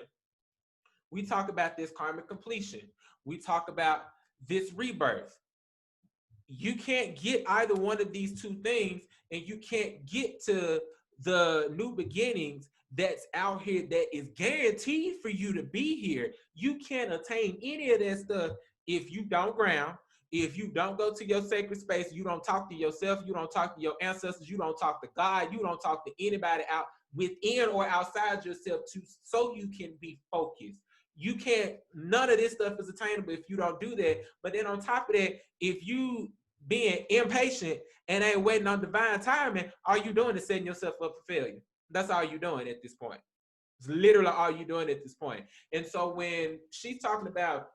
we talk about this karmic completion. We talk about this rebirth. You can't get either one of these two things, and you can't get to the new beginnings that's out here that is guaranteed for you to be here. You can't attain any of that stuff if you don't ground, if you don't go to your sacred space, you don't talk to yourself, you don't talk to your ancestors, you don't talk to God, you don't talk to anybody out within or outside yourself so you can be focused. You can't, none of this stuff is attainable if you don't do that. But then on top of that, if you being impatient and ain't waiting on divine timing, all you doing is setting yourself up for failure. That's all you're doing at this point. It's literally all you're doing at this point. And so when she's talking about,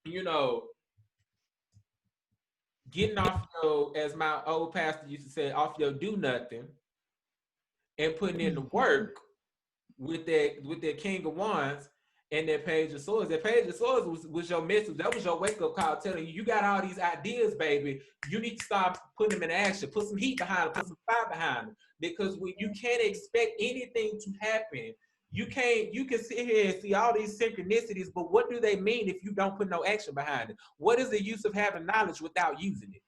you know, getting off your, as my old pastor used to say, off your do nothing and putting in the work with that King of Wands and that Page of Swords. That Page of Swords was your message. That was your wake-up call telling you, you got all these ideas, baby. You need to start putting them in action. Put some heat behind them. Put some fire behind them. Because when you can't expect anything to happen, you can sit here and see all these synchronicities, but what do they mean if you don't put no action behind it? What is the use of having knowledge without using it?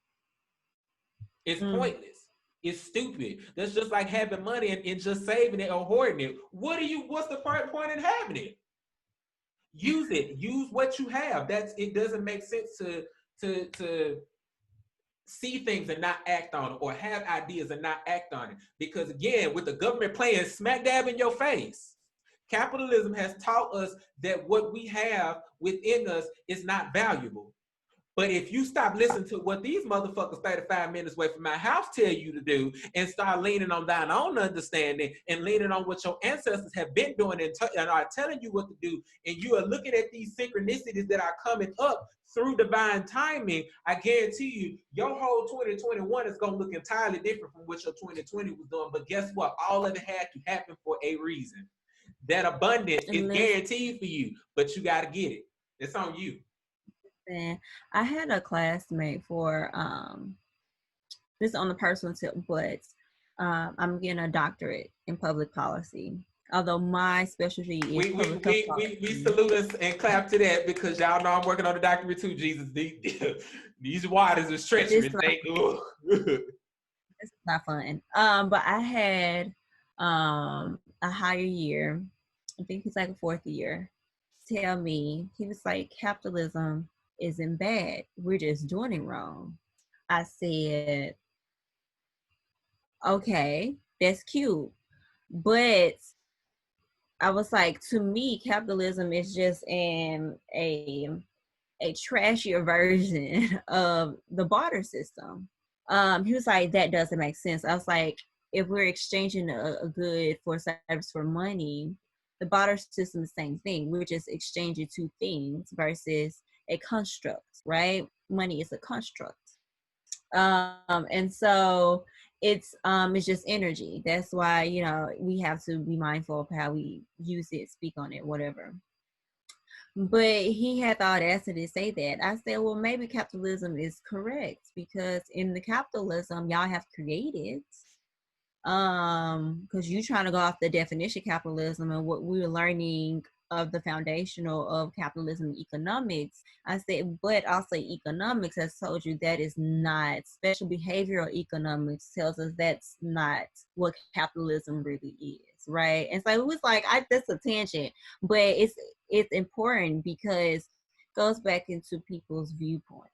It's pointless. It's stupid. That's just like having money and just saving it or hoarding it. What's the point in having it? Use it. Use what you have. It doesn't make sense to see things and not act on it, or have ideas and not act on it. Because again, with the government playing smack dab in your face, capitalism has taught us that what we have within us is not valuable. But if you stop listening to what these motherfuckers 35 minutes away from my house tell you to do, and start leaning on thine own understanding and leaning on what your ancestors have been doing and are telling you what to do, and you are looking at these synchronicities that are coming up through divine timing, I guarantee you, your whole 2021 is going to look entirely different from what your 2020 was doing. But guess what? All of it had to happen for a reason. That abundance is guaranteed for you, but you got to get it. It's on you. And I had a classmate for this on the personal tip, but I'm getting a doctorate in public policy. Although my specialty is public policy. We salute us and clap to that, because y'all know I'm working on the doctorate too. Jesus, these waters are treacherous. It's not fun. But I had a higher year. I think he's like a fourth year. Tell me, he was like, capitalism isn't bad. We're just doing it wrong. I said, okay, that's cute. But I was like, to me, capitalism is just a trashier version of the barter system. He was like, that doesn't make sense. I was like, if we're exchanging a good for service for money, the barter system is the same thing. We're just exchanging two things versus a construct, right? Money is a construct. And so it's just energy. That's why, we have to be mindful of how we use it, speak on it, whatever. But he had the audacity to say that. I said, well, maybe capitalism is correct, because in the capitalism y'all have created, because you trying to go off the definition of capitalism and what we're learning of the foundational of capitalism economics. I said, but also economics has told you that is not, special behavioral economics tells us that's not what capitalism really is, right? And so it was like, that's a tangent, but it's important because it goes back into people's viewpoint.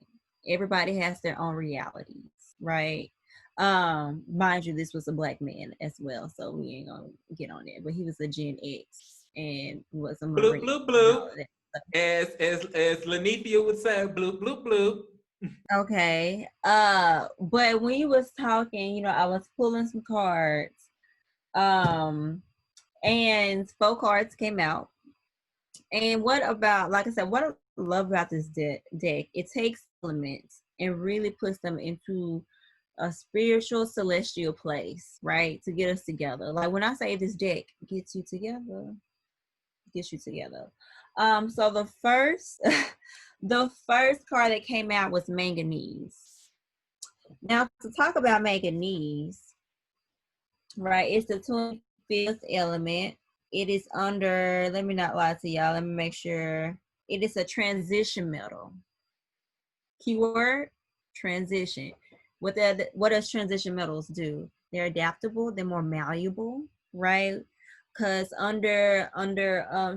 Everybody has their own realities, right? Mind you, this was a black man as well, so we ain't gonna get on it, but he was a Gen X and was a Bloop Marine bloop and all bloop. of that stuff. As Lenithia would say, bloop bloop bloop. Okay. But when you was talking, I was pulling some cards. And 4 cards came out. And what about, like I said, what I love about this deck, it takes elements and really puts them into a spiritual celestial place, right? To get us together. Like when I say this deck gets you together, So the first the first card that came out was manganese. Now to talk about manganese, right? It's the 25th element. It is under, let me not lie to y'all, let me make sure. It is a transition metal. Keyword, transition. What does transition metals do? They're adaptable, they're more malleable, right? Because under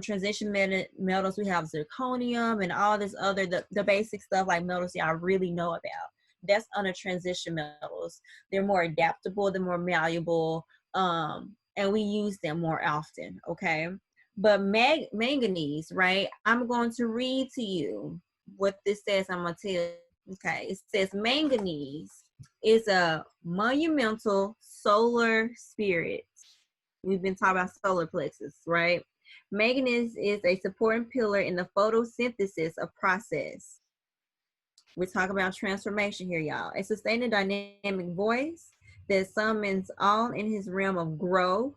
transition metals, we have zirconium and all this other, the basic stuff like metals y'all really know about. That's under transition metals. They're more adaptable, they're more malleable, and we use them more often, okay? But manganese, right? I'm going to read to you what this says. I'm going to tell you. Okay, it says manganese is a monumental solar spirit. We've been talking about solar plexus, right? Manganese is a supporting pillar in the photosynthesis of process. We're talking about transformation here, y'all. A sustained dynamic voice that summons all in his realm of growth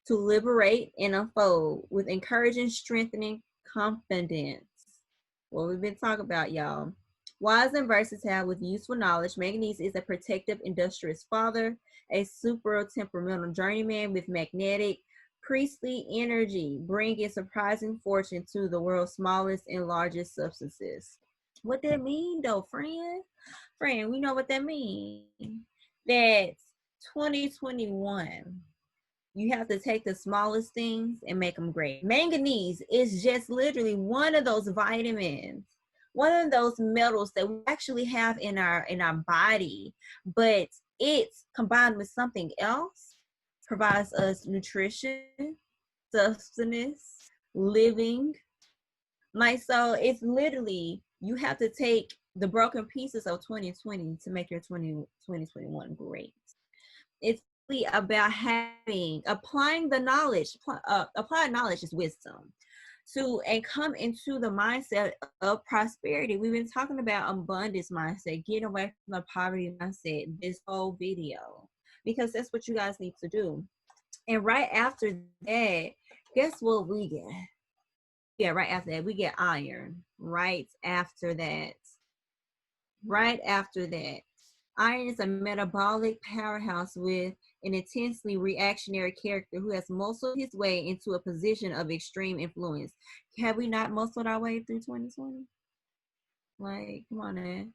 to liberate and unfold with encouraging, strengthening confidence. What we've been talking about, y'all. Wise and versatile with useful knowledge, manganese is a protective, industrious father, a super temperamental journeyman with magnetic, priestly energy, bringing surprising fortune to the world's smallest and largest substances. What that mean, though, friend? Friend, we know what that means. That's 2021. You have to take the smallest things and make them great. Manganese is just literally one of those vitamins, one of those metals that we actually have in our body, but it's combined with something else, provides us nutrition, sustenance, living. Like, so it's literally, you have to take the broken pieces of 2020 to make your 2021 great. It's really about applying the knowledge. Applying knowledge is wisdom and come into the mindset of prosperity. We've been talking about abundance mindset, getting away from the poverty mindset this whole video, because that's what you guys need to do. And right after that, guess what we get? Yeah, right after that, we get iron. Right after that. Iron is a metabolic powerhouse with an intensely reactionary character who has muscled his way into a position of extreme influence. Have we not muscled our way through 2020? Like, come on, man.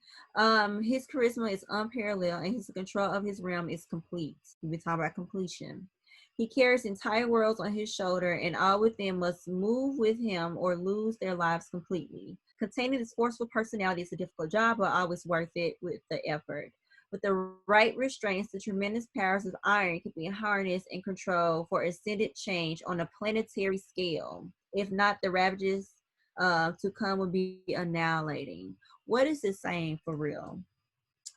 His charisma is unparalleled and his control of his realm is complete. We've been talking about completion. He carries entire worlds on his shoulder, and all within must move with him or lose their lives completely. Containing this forceful personality is a difficult job, but always worth it with the effort. With the right restraints, the tremendous powers of iron can be harnessed and controlled for ascended change on a planetary scale. If not, the ravages to come will be annihilating. What is it saying for real?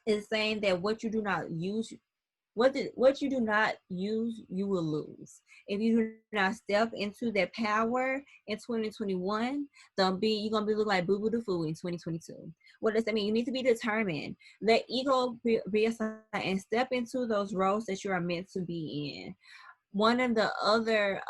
It's saying that what you do not use, what you do not use, you will lose. If you do not step into that power in 2021, you're gonna be looking like boo boo the fool in 2022. What does that mean? You need to be determined. Let ego be aside and step into those roles that you are meant to be in. one of the other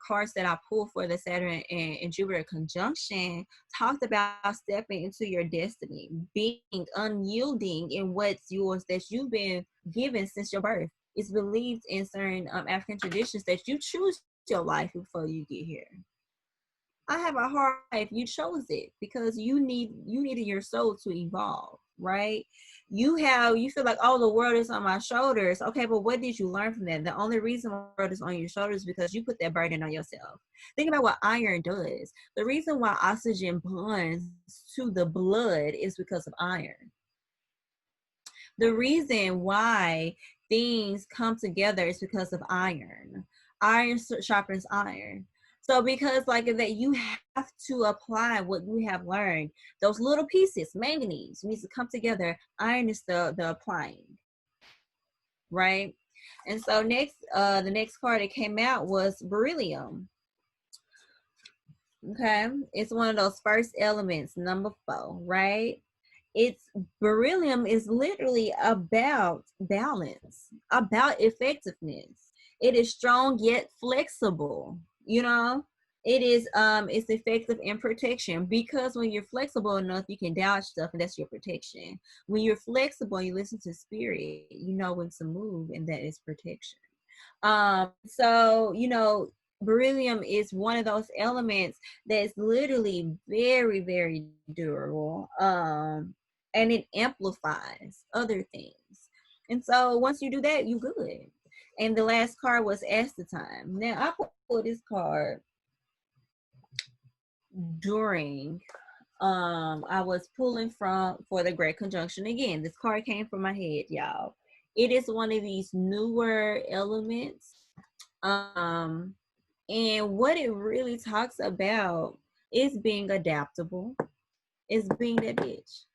cards that I pulled for the Saturn and Jupiter conjunction talked about stepping into your destiny, being unyielding in what's yours that you've been given since your birth. It's believed in certain African traditions that you choose your life before you get here. I have a hard life. You chose it because you needed your soul to evolve, right? You feel like, oh, the world is on my shoulders. Okay, but what did you learn from that? The only reason the world is on your shoulders is because you put that burden on yourself. Think about what iron does. The reason why oxygen bonds to the blood is because of iron. The reason why things come together is because of iron. Iron sharpens iron. So because like that, you have to apply what you have learned. Those little pieces, manganese, needs to come together. Iron is the applying, right? And so next, the next card that came out was beryllium. Okay, it's one of those first elements, number 4, right? It's beryllium is literally about balance, about effectiveness. It is strong yet flexible, you know. It is it's effective in protection because when you're flexible enough, you can dodge stuff, and that's your protection. When you're flexible and you listen to spirit, you know when to move, and that is protection. So you know, beryllium is one of those elements that's literally very, very durable. And it amplifies other things. And so once you do that, you good. And the last card was Time. Now I pulled this card during I was pulling for the Great Conjunction. Again, this card came from my head, y'all. It is one of these newer elements. And what it really talks about is being adaptable. Is being that bitch.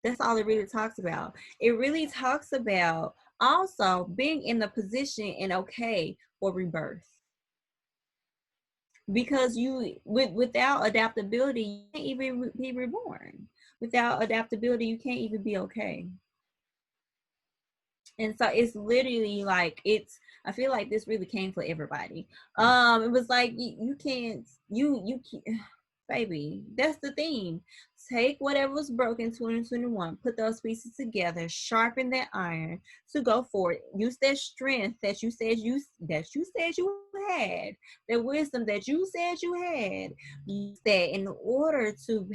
That's all it really talks about. It really talks about also being in the position and okay for rebirth. Because without adaptability, you can't even be reborn. Without adaptability, you can't even be okay. And so it's literally like I feel like this really came for everybody. It was like you can't baby, that's the thing. Take whatever was broken 2021, put those pieces together, sharpen that iron to go forward. Use that strength that you said you had, that wisdom that you said you had. Use that in order to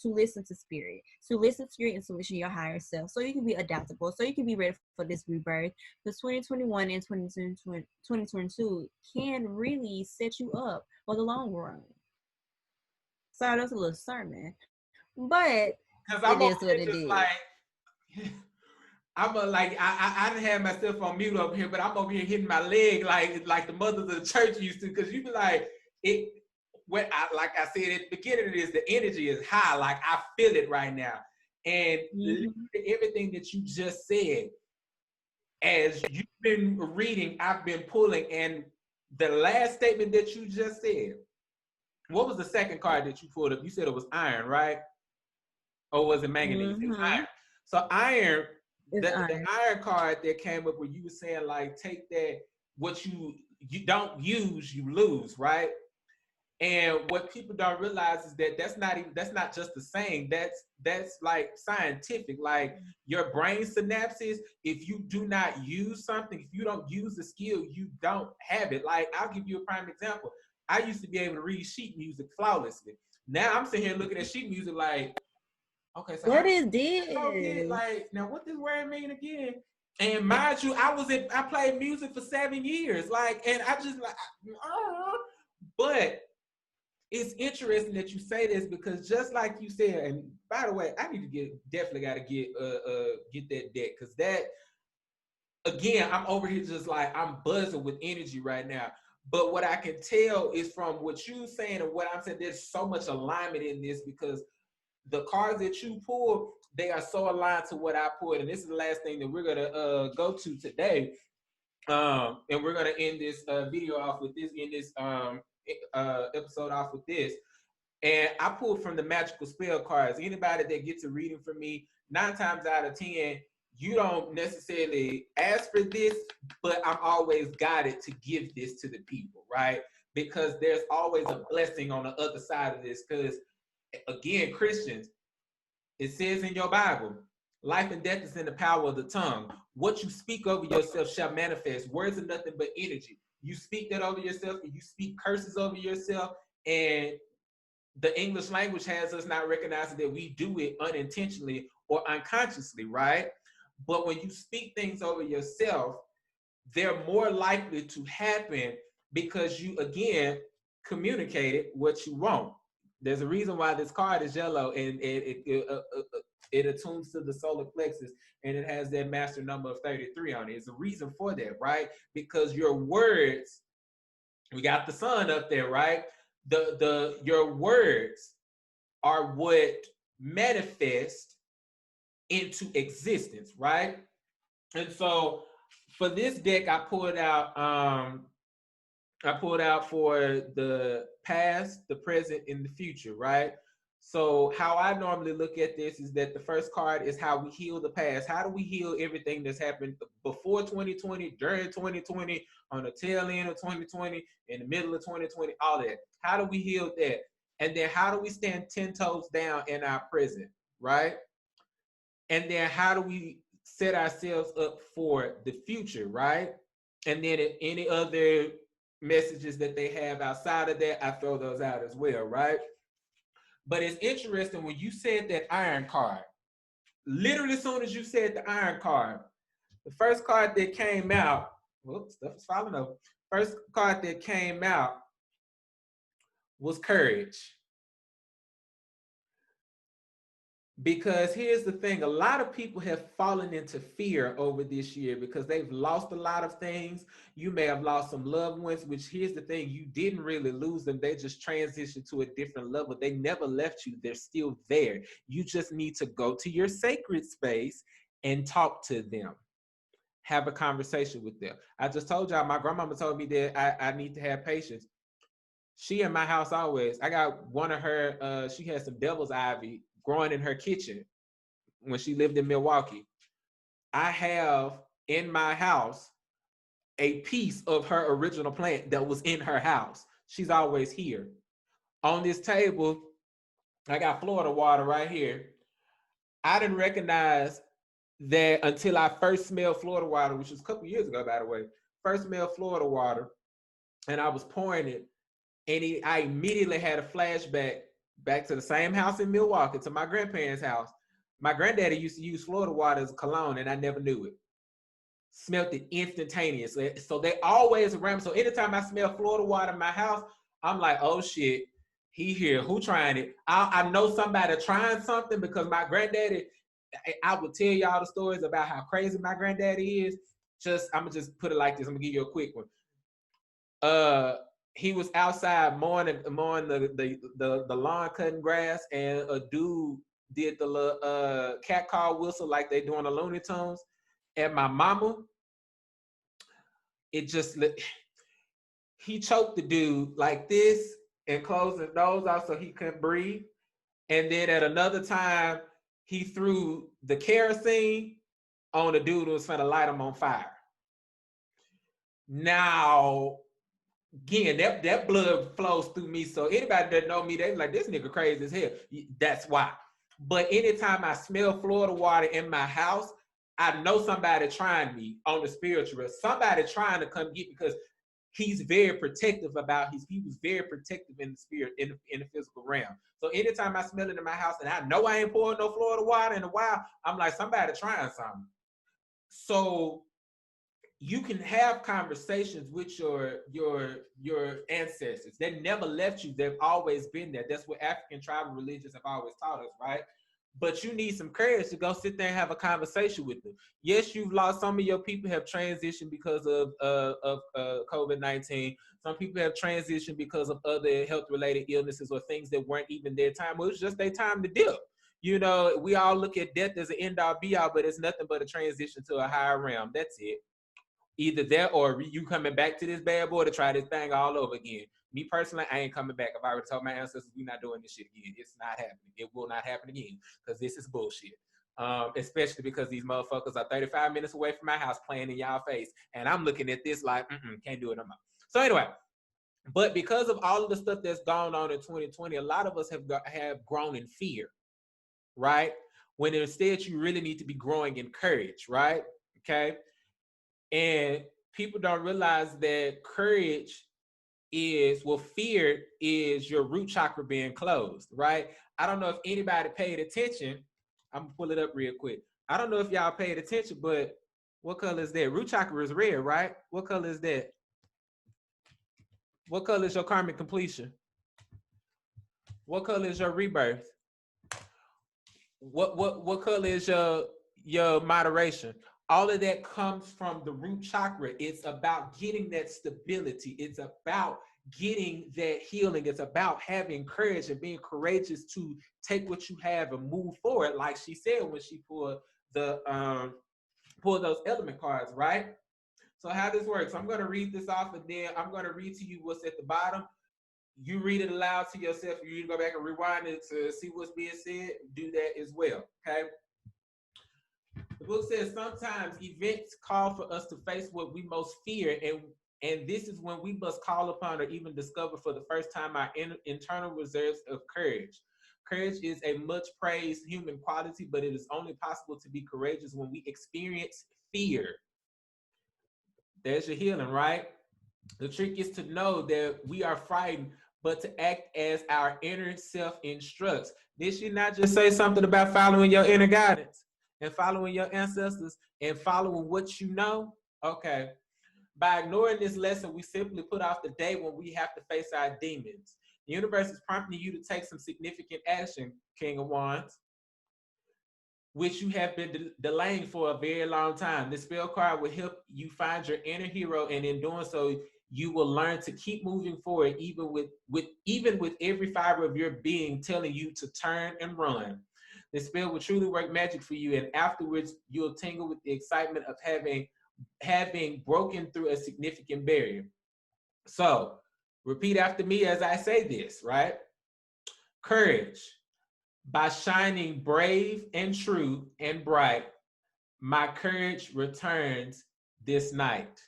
listen to spirit, to listen to your intuition, your higher self, so you can be adaptable, so you can be ready for this rebirth. Because 2021 and 2022 can really set you up for the long run. Sorry, that's a little sermon, but Because it I'm over is what here it just is. like, I'm a, like I didn't have myself on mute over here, but I'm over here hitting my leg like the mothers of the church used to. Because you be like it. When like I said at the beginning of this, the energy is high. Like I feel it right now, and everything that you just said, as you've been reading, I've been pulling, and the last statement that you just said. What was the second card that you pulled up? You said it was iron, right? Or was it manganese? It was iron. So iron, the iron card that came up where you were saying like take that what you don't use, you lose, right? And what people don't realize is that that's not just a saying. That's like scientific. Like your brain synapses, if you do not use something, if you don't use the skill, you don't have it. Like I'll give you a prime example. I used to be able to read sheet music flawlessly. Now I'm sitting here looking at sheet music like, okay, so What how is get this? like now what this word mean again? And mind you, I played music for 7 years. Like, and I just like but it's interesting that you say this because just like you said, and by the way, I need to definitely gotta get that deck because that again, I'm over here just like I'm buzzing with energy right now. But what I can tell is from what you're saying and what I'm saying, there's so much alignment in this because the cards that you pull, they are so aligned to what I pulled. And this is the last thing that we're gonna go to today. And we're gonna end this video off with this, end this episode off with this. And I pulled from the magical spell cards. Anybody that gets a reading from me, 9 times out of 10, you don't necessarily ask for this, but I'm always guided to give this to the people, right? Because there's always a blessing on the other side of this. Because again, Christians, it says in your Bible, life and death is in the power of the tongue. What you speak over yourself shall manifest. Words are nothing but energy. You speak that over yourself, and you speak curses over yourself, and the English language has us not recognizing that we do it unintentionally or unconsciously, right? But when you speak things over yourself, they're more likely to happen because you, again, communicated what you want. There's a reason why this card is yellow, and it attunes to the solar plexus, and it has that master number of 33 on it. It's a reason for that, right? Because your words, we got the sun up there, right? Your words are what manifest into existence, right? And so for this deck, I pulled out for the past, the present, and the future, right? So how I normally look at this is that the first card is how we heal the past. How do we heal everything that's happened before 2020, during 2020, on the tail end of 2020, in the middle of 2020, all that? How do we heal that? And then how do we stand 10 toes down in our present, right? And then how do we set ourselves up for the future, right? And then any other messages that they have outside of that, I throw those out as well, right? But it's interesting when you said that iron card, literally as soon as you said the iron card, the first card that came out, whoops, stuff is falling over. First card that came out was courage. Because here's the thing, a lot of people have fallen into fear over this year because they've lost a lot of things. You may have lost some loved ones, which here's the thing, you didn't really lose them. They just transitioned to a different level. They never left you. They're still there. You just need to go to your sacred space and talk to them. Have a conversation with them. I just told y'all, my grandmama told me that I need to have patience. She in my house always. I got one of her, she had some devil's ivy growing in her kitchen when she lived in Milwaukee. I have in my house a piece of her original plant that was in her house. She's always here. On this table, I got Florida water right here. I didn't recognize that until I first smelled Florida water, which was a couple years ago, by the way. First smelled Florida water, and I was pouring it, and I immediately had a flashback back to the same house in Milwaukee, to my grandparents' house. My granddaddy used to use Florida water as a cologne, and I never knew it. Smelt it instantaneously. So they always around. So anytime I smell Florida water in my house, I'm like, oh shit, he here. Who trying it? I know somebody trying something because my granddaddy, I would tell y'all the stories about how crazy my granddaddy is. I'm gonna just put it like this. I'm gonna give you a quick one. He was outside mowing the lawn, cutting grass, and a dude did the little cat call whistle like they do on the Looney Tunes. And my mama, it just he choked the dude like this and closed his nose out so he couldn't breathe. And then at another time, he threw the kerosene on the dude who was trying to light him on fire. Now, again, that blood flows through me. So anybody that know me, they like, this nigga crazy as hell. That's why. But anytime I smell Florida water in my house, I know somebody trying me on the spiritual. Somebody trying to come get me because he's very protective about he was very protective in the spirit, in the physical realm. So anytime I smell it in my house and I know I ain't pouring no Florida water in a while, I'm like, somebody trying something. So you can have conversations with your ancestors. They never left you. They've always been there. That's what African tribal religions have always taught us, right? But you need some courage to go sit there and have a conversation with them. Yes, you've lost. Some of your people have transitioned because of COVID-19. Some people have transitioned because of other health-related illnesses or things that weren't even their time. Well, it was just their time to dip. You know, we all look at death as an end-all, be-all, but it's nothing but a transition to a higher realm. That's it. Either that or you coming back to this bad boy to try this thing all over again. Me personally, I ain't coming back. If I already told my ancestors, we're not doing this shit again. It's not happening. It will not happen again because this is bullshit. Especially because these motherfuckers are 35 minutes away from my house playing in y'all face. And I'm looking at this like, can't do it no more. So anyway, but because of all of the stuff that's gone on in 2020, a lot of us have grown in fear, right? When instead you really need to be growing in courage, right? Okay. And people don't realize that courage is, well, fear is your root chakra being closed, right? I don't know if anybody paid attention. I'm gonna pull it up real quick. I don't know if y'all paid attention, but what color is that? Root chakra is red, right? What color is that? What color is your karmic completion? What color is your rebirth? What color is your moderation? All of that comes from the root chakra. It's about getting that stability. It's about getting that healing. It's about having courage and being courageous to take what you have and move forward, like she said when she pulled those element cards, right? So how this works, I'm going to read this off, and then I'm going to read to you what's at the bottom. You read it aloud to yourself. You need to go back and rewind it to see what's being said. Do that as well, okay? The book says sometimes events call for us to face what we most fear, and this is when we must call upon or even discover for the first time our internal reserves of courage. Courage is a much praised human quality, but it is only possible to be courageous when we experience fear. There's your healing, right? The trick is to know that we are frightened, but to act as our inner self instructs. Did she not just say something about following your inner guidance and following your ancestors and following what you know? Okay. By ignoring this lesson, we simply put off the day when we have to face our demons. The universe is prompting you to take some significant action, King of Wands, which you have been delaying for a very long time. This spell card will help you find your inner hero, and in doing so, you will learn to keep moving forward, even with every fiber of your being telling you to turn and run. This spell will truly work magic for you, and afterwards, you'll tingle with the excitement of having broken through a significant barrier. So, repeat after me as I say this, right? Courage. By shining brave and true and bright, my courage returns this night.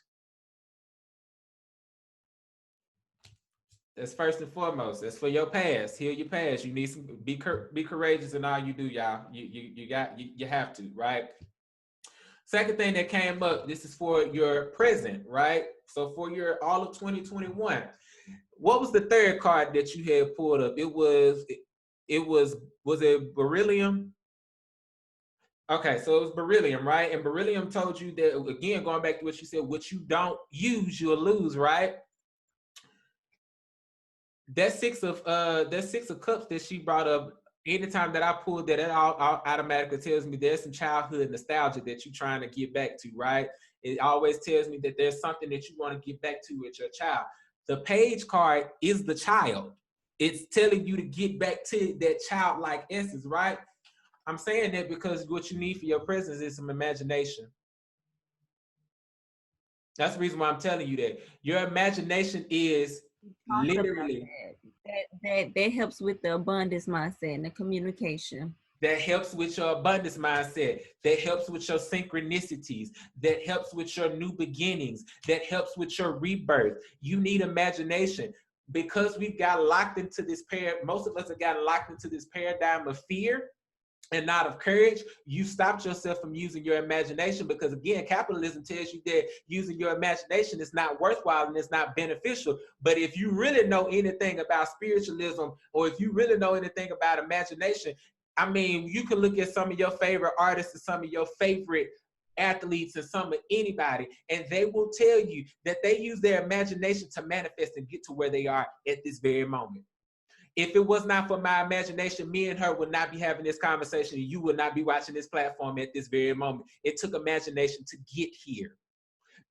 That's first and foremost. That's for your past. Heal your past. You need some be courageous in all you do, y'all. You have to, right? Second thing that came up, this is for your present, right? So for your all of 2021. What was the third card that you had pulled up? Was it beryllium? Okay, so it was beryllium, right? And beryllium told you that, again, going back to what you said, what you don't use, you'll lose, right? That six of cups that she brought up, anytime that I pulled that, it all automatically tells me there's some childhood nostalgia that you're trying to get back to, right? It always tells me that there's something that you want to get back to with your child. The page card is the child. It's telling you to get back to that childlike essence, right? I'm saying that because what you need for your presence is some imagination. That's the reason why I'm telling you that. Your imagination is literally that helps with the abundance mindset and the communication. That helps with your abundance mindset. That helps with your synchronicities. That helps with your new beginnings. That helps with your rebirth. You need imagination. Because we've got locked into this most of us have gotten locked into this paradigm of fear and not of courage. You stopped yourself from using your imagination because, again, capitalism tells you that using your imagination is not worthwhile and it's not beneficial. But if you really know anything about spiritualism, or if you really know anything about imagination, I mean, you can look at some of your favorite artists and some of your favorite athletes and some of anybody, and they will tell you that they use their imagination to manifest and get to where they are at this very moment. If it was not for my imagination, me and her would not be having this conversation. You would not be watching this platform at this very moment. It took imagination to get here.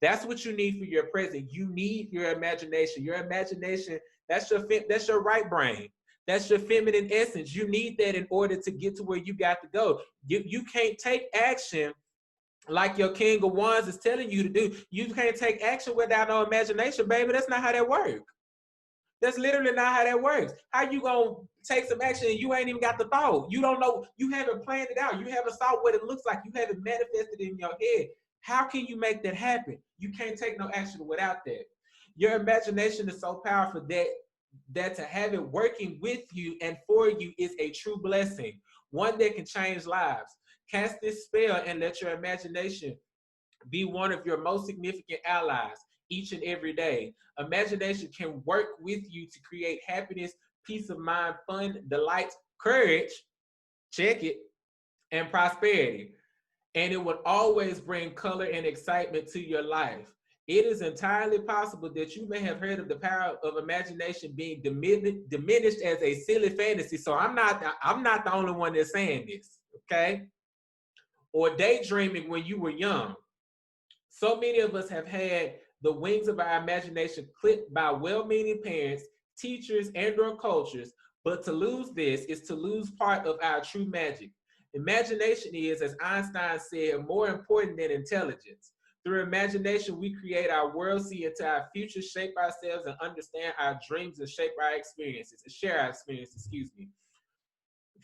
That's what you need for your present. You need your imagination. Your imagination, that's your right brain. That's your feminine essence. You need that in order to get to where you got to go. You can't take action like your King of Wands is telling you to do. You can't take action without no imagination, baby. That's not how that works. That's literally not how that works. How you gonna take some action and you ain't even got the thought? You don't know, you haven't planned it out. You haven't saw what it looks like. You haven't manifested it in your head. How can you make that happen? You can't take no action without that. Your imagination is so powerful that to have it working with you and for you is a true blessing, one that can change lives. Cast this spell and let your imagination be one of your most significant allies each and every day. Imagination can work with you to create happiness, peace of mind, fun, delight, courage, check it, and prosperity. And it would always bring color and excitement to your life. It is entirely possible that you may have heard of the power of imagination being diminished as a silly fantasy. So I'm not the only one that's saying this, okay? Or daydreaming when you were young. So many of us have had the wings of our imagination clipped by well-meaning parents, teachers, and/or cultures. But to lose this is to lose part of our true magic. Imagination is, as Einstein said, more important than intelligence. Through imagination, we create our world, see into our future, shape ourselves, and understand our dreams and shape our experiences, and share our experiences, excuse me.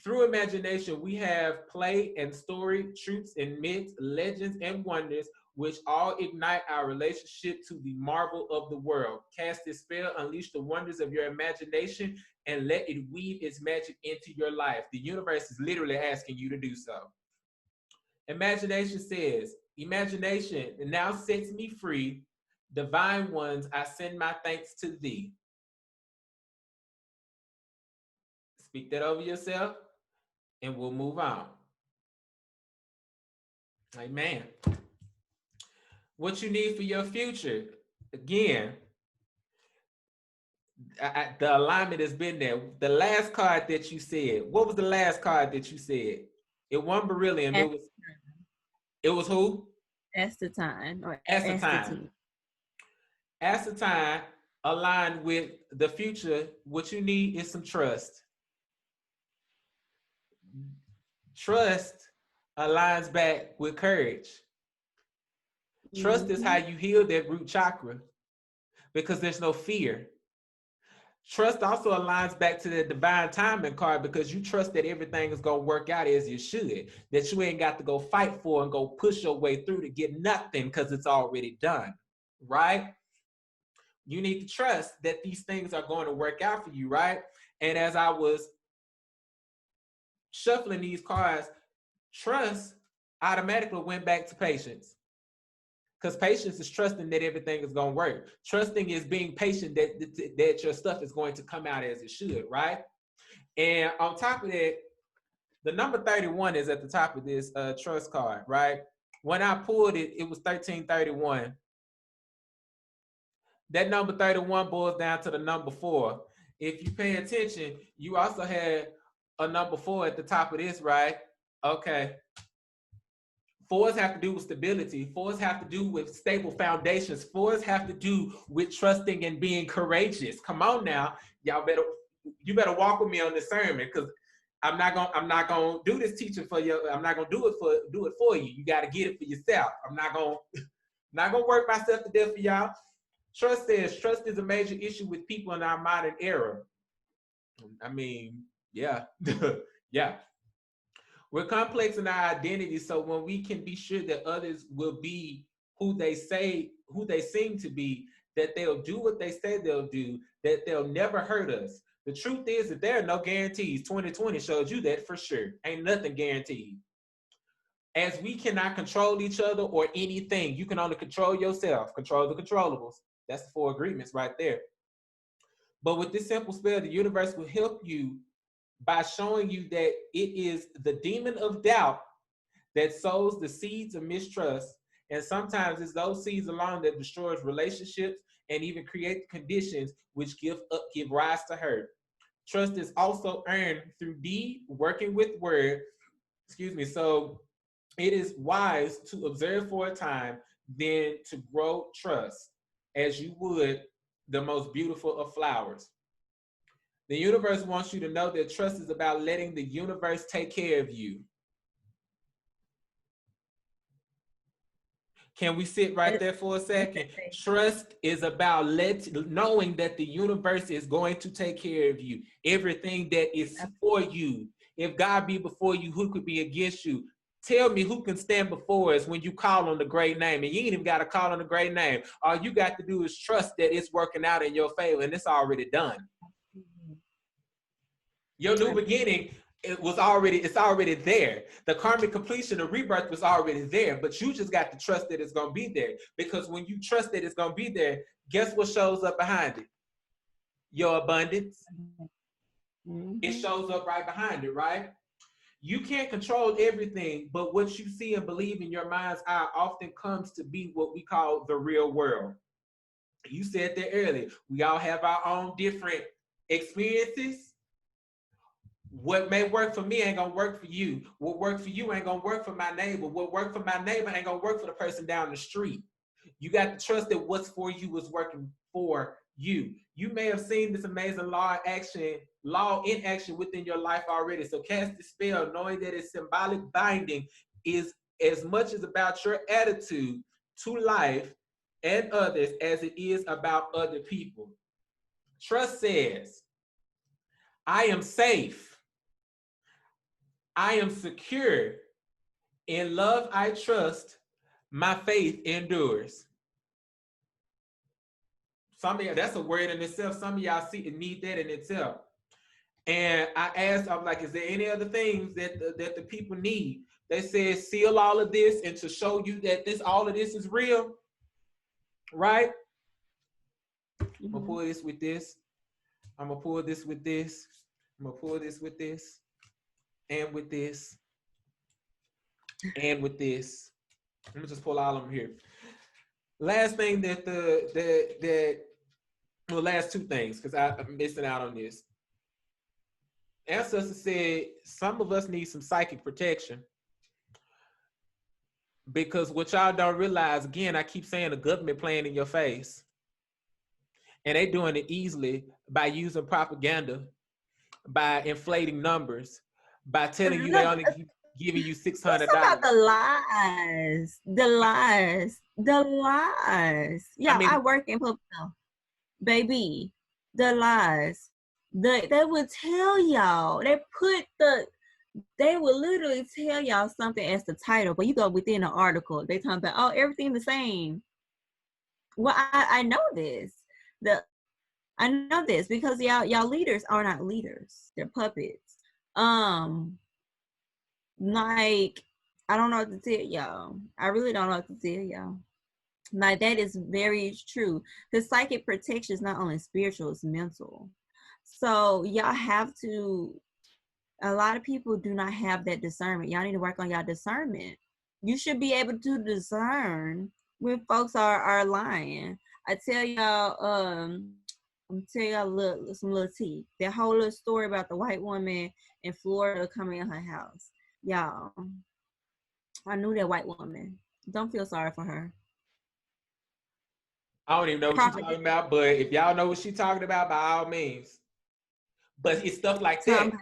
Through imagination, we have play and story, truths and myths, legends and wonders, which all ignite our relationship to the marvel of the world. Cast this spell, unleash the wonders of your imagination, and let it weave its magic into your life. The universe is literally asking you to do so. Imagination says, imagination now sets me free. Divine ones, I send my thanks to thee. Speak that over yourself, and we'll move on. Amen. What you need for your future? Again, the alignment has been there. The last card that you said, what was the last card that you said? It wasn't beryllium. It was who? Acetine or Acetine. acetine. Acetine aligned with the future. What you need is some trust. Trust aligns back with courage. Trust is how you heal that root chakra because there's no fear. Trust also aligns back to the divine timing card because you trust that everything is going to work out as it should, that you ain't got to go fight for and go push your way through to get nothing because it's already done, right? You need to trust that these things are going to work out for you, right? And as I was shuffling these cards, trust automatically went back to patience. Because patience is trusting that everything is going to work. Trusting is being patient that your stuff is going to come out as it should, right? And on top of that, the number 31 is at the top of this trust card, right? When I pulled it, it was 1331. That number 31 boils down to the number 4. If you pay attention, you also had a number 4 at the top of this, right? Okay. 4s have to do with stability. 4s have to do with stable foundations. 4s have to do with trusting and being courageous. Come on now, you better walk with me on this sermon because I'm not gonna do this teaching for you. I'm not gonna do it for you. You got to get it for yourself. I'm not gonna work myself to death for y'all. Trust is a major issue with people in our modern era. I mean, yeah, yeah. We're complex in our identity, so when we can be sure that others will be who they seem to be, that they'll do what they say they'll do, that they'll never hurt us. The truth is that there are no guarantees. 2020 showed you that for sure. Ain't nothing guaranteed. As we cannot control each other or anything, you can only control yourself, control the controllables. That's the 4 agreements right there. But with this simple spell, the universe will help you by showing you that it is the demon of doubt that sows the seeds of mistrust. And sometimes it's those seeds alone that destroys relationships and even create conditions which give rise to hurt. Trust is also earned through deed, working with word. Excuse me. So it is wise to observe for a time, then to grow trust as you would the most beautiful of flowers. The universe wants you to know that trust is about letting the universe take care of you. Can we sit right there for a second? Trust is about knowing that the universe is going to take care of you. Everything that is for you. If God be before you, who could be against you? Tell me who can stand before us when you call on the great name. And you ain't even got to call on the great name. All you got to do is trust that it's working out in your favor, and it's already done. Your new beginning, it's already there. The karmic completion, the rebirth was already there, but you just got to trust that it's going to be there. Because when you trust that it's going to be there, guess what shows up behind it? Your abundance. It shows up right behind it, right? You can't control everything, but what you see and believe in your mind's eye often comes to be what we call the real world. You said that earlier. We all have our own different experiences. What may work for me ain't gonna work for you. What worked for you ain't gonna work for my neighbor. What worked for my neighbor ain't gonna work for the person down the street. You got to trust that what's for you is working for you. You may have seen this amazing law in action within your life already. So cast the spell, knowing that its symbolic binding is as much as about your attitude to life and others as it is about other people. Trust says, I am safe. I am secure. In love, I trust. My faith endures. Some of y'all, that's a word in itself. Some of y'all need that in itself. And I asked, I'm like, is there any other things that the people need? They said, seal all of this and to show you that all of this is real, right? I'm gonna pull this with this. I'm gonna pull this with this. I'm gonna pull this with this, and with this, and with this. I'm gonna just pull all of them here. Last thing last two things, because I'm missing out on this. Ancestors said some of us need some psychic protection, because what y'all don't realize, again, I keep saying the government playing in your face, and they doing it easily by using propaganda, by inflating numbers, by telling you they only giving you $600. About the lies. Yeah, I mean, I work in public health, baby. The lies. They would tell y'all. They will literally tell y'all something as the title, but you go within the article, they talk about, oh, everything the same. Well, I know this. I know this because y'all leaders are not leaders. They're puppets. Like, I don't know what to tell y'all. I really don't know what to tell y'all. Like, that is very true. The psychic protection is not only spiritual, it's mental. So y'all have to, a lot of people do not have that discernment. Y'all need to work on y'all discernment. You should be able to discern when folks are lying. I tell y'all, I'm tell y'all some little tea. That whole little story about the white woman in Florida coming in her house. Y'all, I knew that white woman. Don't feel sorry for her. I don't even know what she's talking about, but if y'all know what she's talking about, by all means. But it's stuff like that.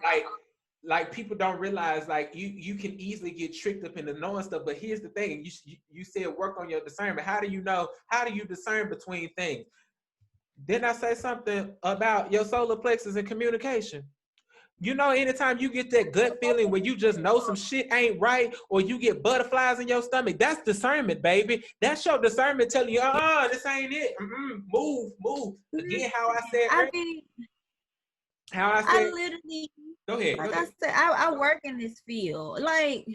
Like people don't realize, like you can easily get tricked up into knowing stuff. But here's the thing: you said work on your discernment. How do you know? How do you discern between things? Didn't I say something about your solar plexus and communication? You know, anytime you get that gut feeling where you just know some shit ain't right, or you get butterflies in your stomach, that's discernment, baby. That's your discernment telling you, this ain't it. Move. Again, how I said earlier. I literally, go ahead. I said, I work in this field. Like,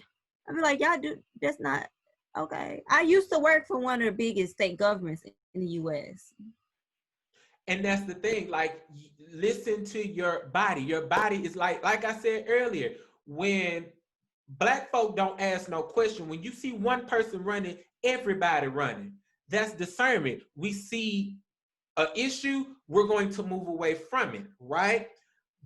I mean, like, y'all do, that's not, okay. I used to work for one of the biggest state governments in the U.S. And that's the thing, like, listen to your body. Your body is like I said earlier, when Black folk don't ask no question, when you see one person running, everybody running. That's discernment. We see an issue, we're going to move away from it, right?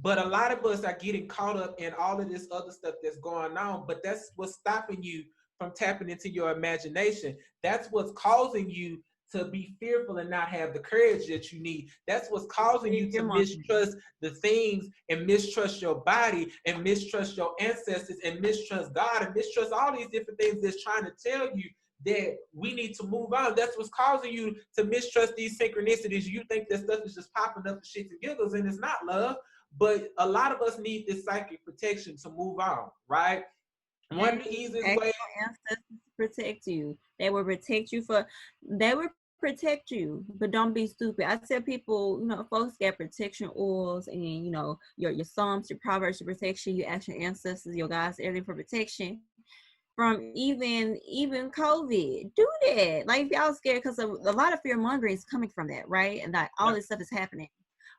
But a lot of us are getting caught up in all of this other stuff that's going on, but that's what's stopping you from tapping into your imagination. That's what's causing you to be fearful and not have the courage that you need. That's what's causing you to mistrust the things and mistrust your body and mistrust your ancestors and mistrust God and mistrust all these different things that's trying to tell you that we need to move on. That's what's causing you to mistrust these synchronicities. You think that stuff is just popping up for shits and giggles, and it's not, love. But a lot of us need this psychic protection to move on, right? One of the easiest Ask ways. your ancestors to protect you. They will protect you they will protect you, but don't be stupid. I tell people, folks get protection oils and your psalms, your proverbs, your protection. You ask your ancestors, your guides, everything for protection from even COVID. Do that. Like, if y'all scared, because a lot of fear mongering is coming from that, right? And that all this stuff is happening.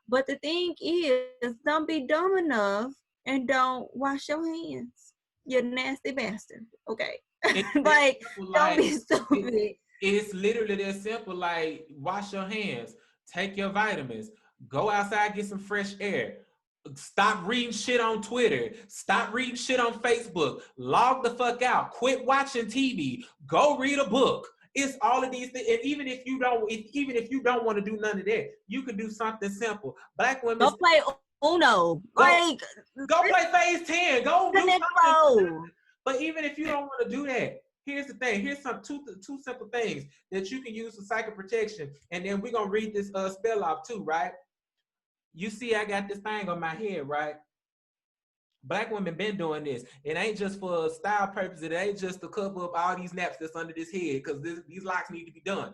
But the thing is, don't be dumb enough and don't wash your hands. You nasty bastard. Okay. Like, don't be stupid. It's literally that simple. Like, wash your hands, take your vitamins, go outside, get some fresh air. Stop reading shit on Twitter. Stop reading shit on Facebook. Log the fuck out. Quit watching TV. Go read a book. It's all of these things. And even if you don't want to do none of that, you can do something simple. Black women go play Uno. Go play phase 10. Go do something. But even if you don't want to do that, here's the thing. Here's two simple things that you can use for psychic protection. And then we're gonna read this spell off too, right? You see, I got this thing on my head, right? Black women been doing this. It ain't just for style purposes. It ain't just to cover up all these naps that's under this head, because these locks need to be done.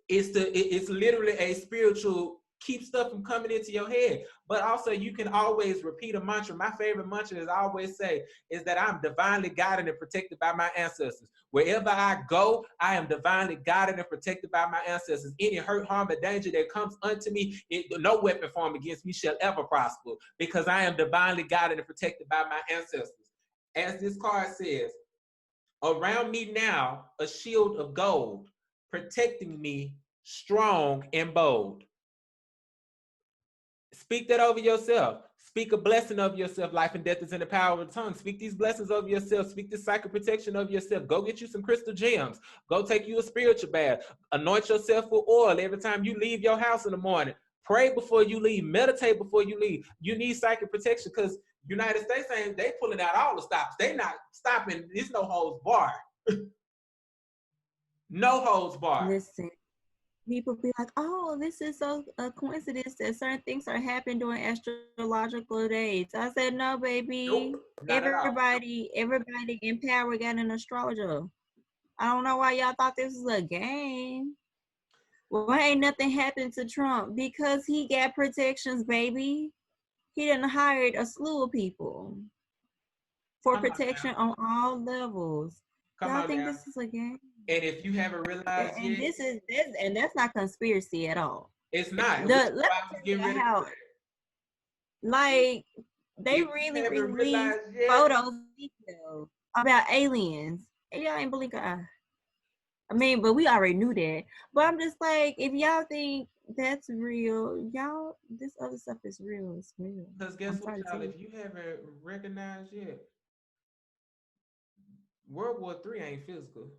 It's literally a spiritual keep stuff from coming into your head. But also, you can always repeat a mantra. My favorite mantra, as I always say, is that I'm divinely guided and protected by my ancestors. Wherever I go, I am divinely guided and protected by my ancestors. Any hurt, harm, or danger that comes unto me, no weapon formed against me shall ever prosper, because I am divinely guided and protected by my ancestors. As this card says, around me now, a shield of gold, protecting me strong and bold. Speak that over yourself. Speak a blessing over yourself. Life and death is in the power of the tongue. Speak these blessings over yourself. Speak this psychic protection over yourself. Go get you some crystal gems. Go take you a spiritual bath. Anoint yourself with oil every time you leave your house in the morning. Pray before you leave. Meditate before you leave. You need psychic protection, because United States ain't, they pulling out all the stops. They not stopping. There's no holds bar. No holds bar. Listen, people be like, oh, this is so a coincidence that certain things are happening during astrological days. I said, no, baby. Nope, everybody in power got an astrologer. I don't know why y'all thought this was a game. Well, ain't nothing happened to Trump, because he got protections, baby. He done hired a slew of people for protection on all levels. Y'all think this is a game? And if you haven't realized yet, and that's not conspiracy at all. It's not. Like, they really released photos about aliens. And y'all ain't believe I mean, but we already knew that. But I'm just like, if y'all think that's real, y'all, this other stuff is real. It's real. Because guess what, y'all? If you haven't recognized yet, World War III ain't physical.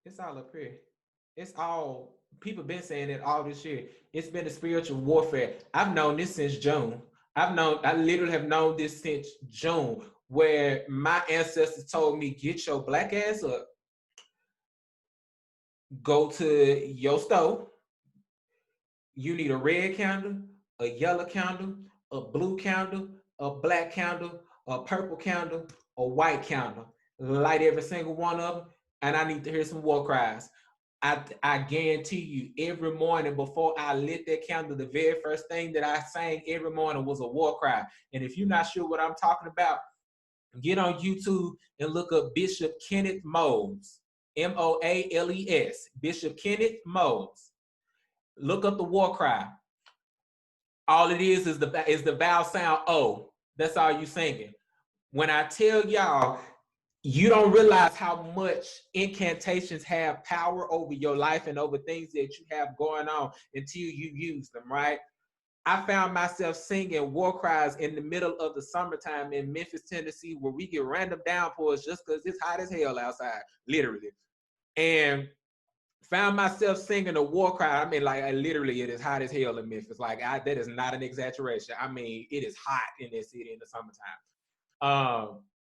It's all up here. It's all, people been saying it all this year. It's been a spiritual warfare. I've known this since June. I literally have known this since June, where my ancestors told me, get your black ass up, go to your stove. You need a red candle, a yellow candle, a blue candle, a black candle, a purple candle, a white candle. Light every single one of them, and I need to hear some war cries. I guarantee you, every morning before I lit that candle, the very first thing that I sang every morning was a war cry. And if you're not sure what I'm talking about, get on YouTube and look up Bishop Kenneth Moles, Moales, Bishop Kenneth Moles. Look up the war cry. All it is the vowel sound O. That's all you singing. When I tell y'all, you don't realize how much incantations have power over your life and over things that you have going on until you use them, right? I found myself singing war cries in the middle of the summertime in Memphis, Tennessee, where we get random downpours just because it's hot as hell outside, literally. And found myself singing a war cry. I mean, like, literally, it is hot as hell in Memphis. Like, that is not an exaggeration. I mean, it is hot in this city in the summertime.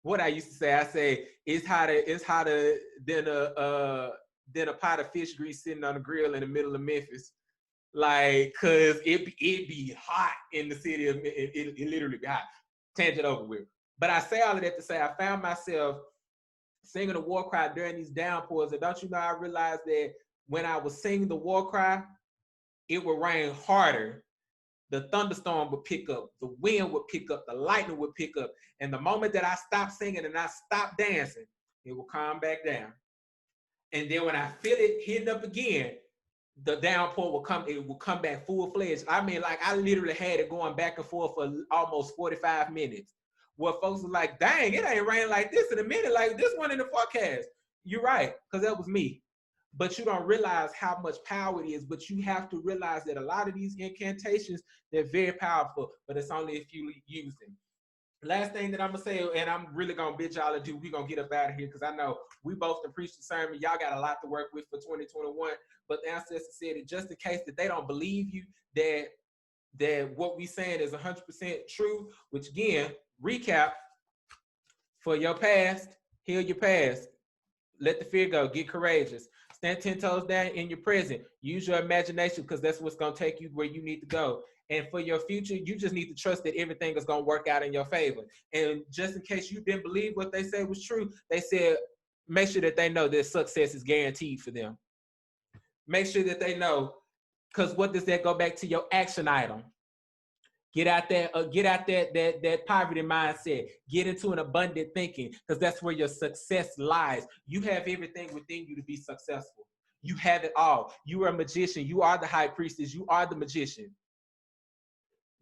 What I used to say, I say, it's hotter than than a pot of fish grease sitting on the grill in the middle of Memphis. Like, cause it be hot in the city of it literally be hot. Tangent over with. But I say all of that to say I found myself singing the war cry during these downpours. And don't you know, I realized that when I was singing the war cry, it would rain harder. The thunderstorm would pick up, the wind would pick up, the lightning would pick up. And the moment that I stopped singing and I stopped dancing, it will calm back down. And then when I feel it hitting up again, the downpour will come, it will come back full-fledged. I mean, like, I literally had it going back and forth for almost 45 minutes. Where folks were like, dang, it ain't raining like this in a minute, like this one in the forecast. You're right, because that was me. But you don't realize how much power it is. But you have to realize that a lot of these incantations, they're very powerful, but it's only if you use them. Last thing that I'm gonna say, and I'm really gonna bid y'all adieu. We're gonna get up out of here because I know we both preached the sermon. Y'all got a lot to work with for 2021. But the ancestor said it just in case that they don't believe you, that what we saying is 100% true. Which again, recap for your past, heal your past. Let the fear go. Get courageous. Stand 10 toes down in your present. Use your imagination because that's what's gonna take you where you need to go. And for your future, you just need to trust that everything is going to work out in your favor. And just in case you didn't believe what they said was true, they said, make sure that they know that success is guaranteed for them. Make sure that they know, because what does that go back to your action item? Get out there, that poverty mindset. Get into an abundant thinking, because that's where your success lies. You have everything within you to be successful. You have it all. You are a magician. You are the high priestess. You are the magician.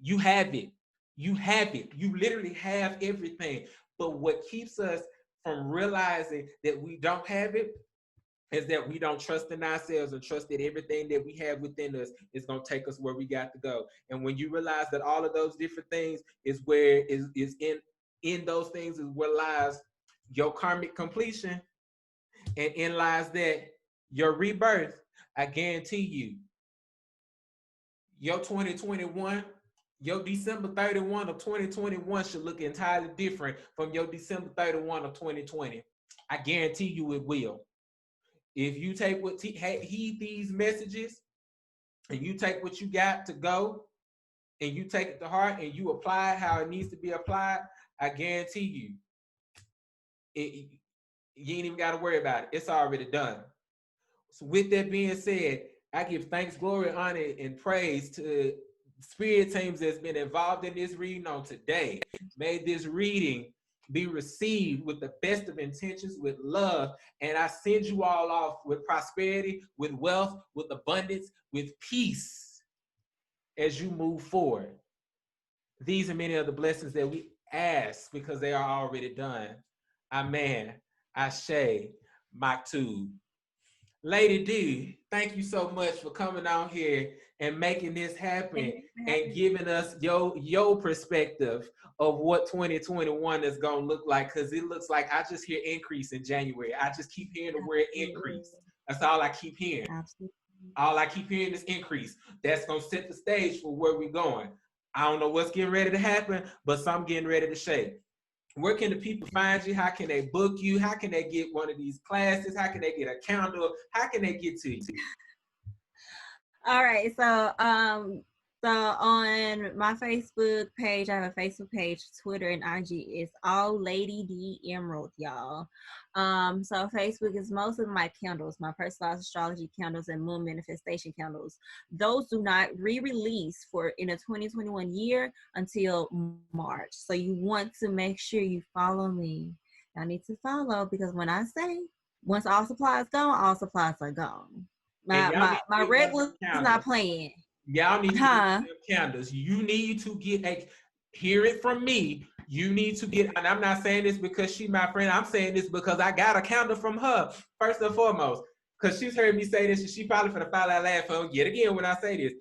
You have it. You have it. You literally have everything. But what keeps us from realizing that we don't have it is that we don't trust in ourselves and trust that everything that we have within us is going to take us where we got to go. And when you realize that all of those different things is where is in those things is where lies your karmic completion, and in lies that your rebirth, I guarantee you, your 2021, your December 31 of 2021 should look entirely different from your December 31 of 2020. I guarantee you it will. If you take heed these messages and you take what you got to go and you take it to heart and you apply it how it needs to be applied, I guarantee you, you ain't even got to worry about it. It's already done. So with that being said, I give thanks, glory, honor, and praise to spirit teams that's been involved in this reading on today. May this reading be received with the best of intentions, with love, and I send you all off with prosperity, with wealth, with abundance, with peace as you move forward. These are many of the blessings that we ask because they are already done. Amen. Ashe, Maktub. Lady D, thank you so much for coming out here and making this happen and giving us your perspective of what 2021 is going to look like, because it looks like I just hear increase in January. I just keep hearing the word increase. That's all I keep hearing. Absolutely. All I keep hearing is increase. That's going to set the stage for where we're going. I don't know what's getting ready to happen, but something getting ready to shake. Where can the people find you? How can they book you? How can they get one of these classes? How can they get a calendar? How can they get to you? All right, so on my Facebook page, I have a Facebook page, Twitter and IG. It's all Lady D Emerald, y'all. So Facebook is most of my candles, my personalized astrology candles and moon manifestation candles. Those do not re-release in a 2021 year until March. So you want to make sure you follow me. I need to follow, because when I say once all supplies gone, all supplies are gone. My regular is not playing. Y'all need to get candles. You need to get hear it from me. You need to get, and I'm not saying this because she's my friend. I'm saying this because I got a candle from her, first and foremost. Because she's heard me say this, and she probably finna file that laugh on yet again when I say this.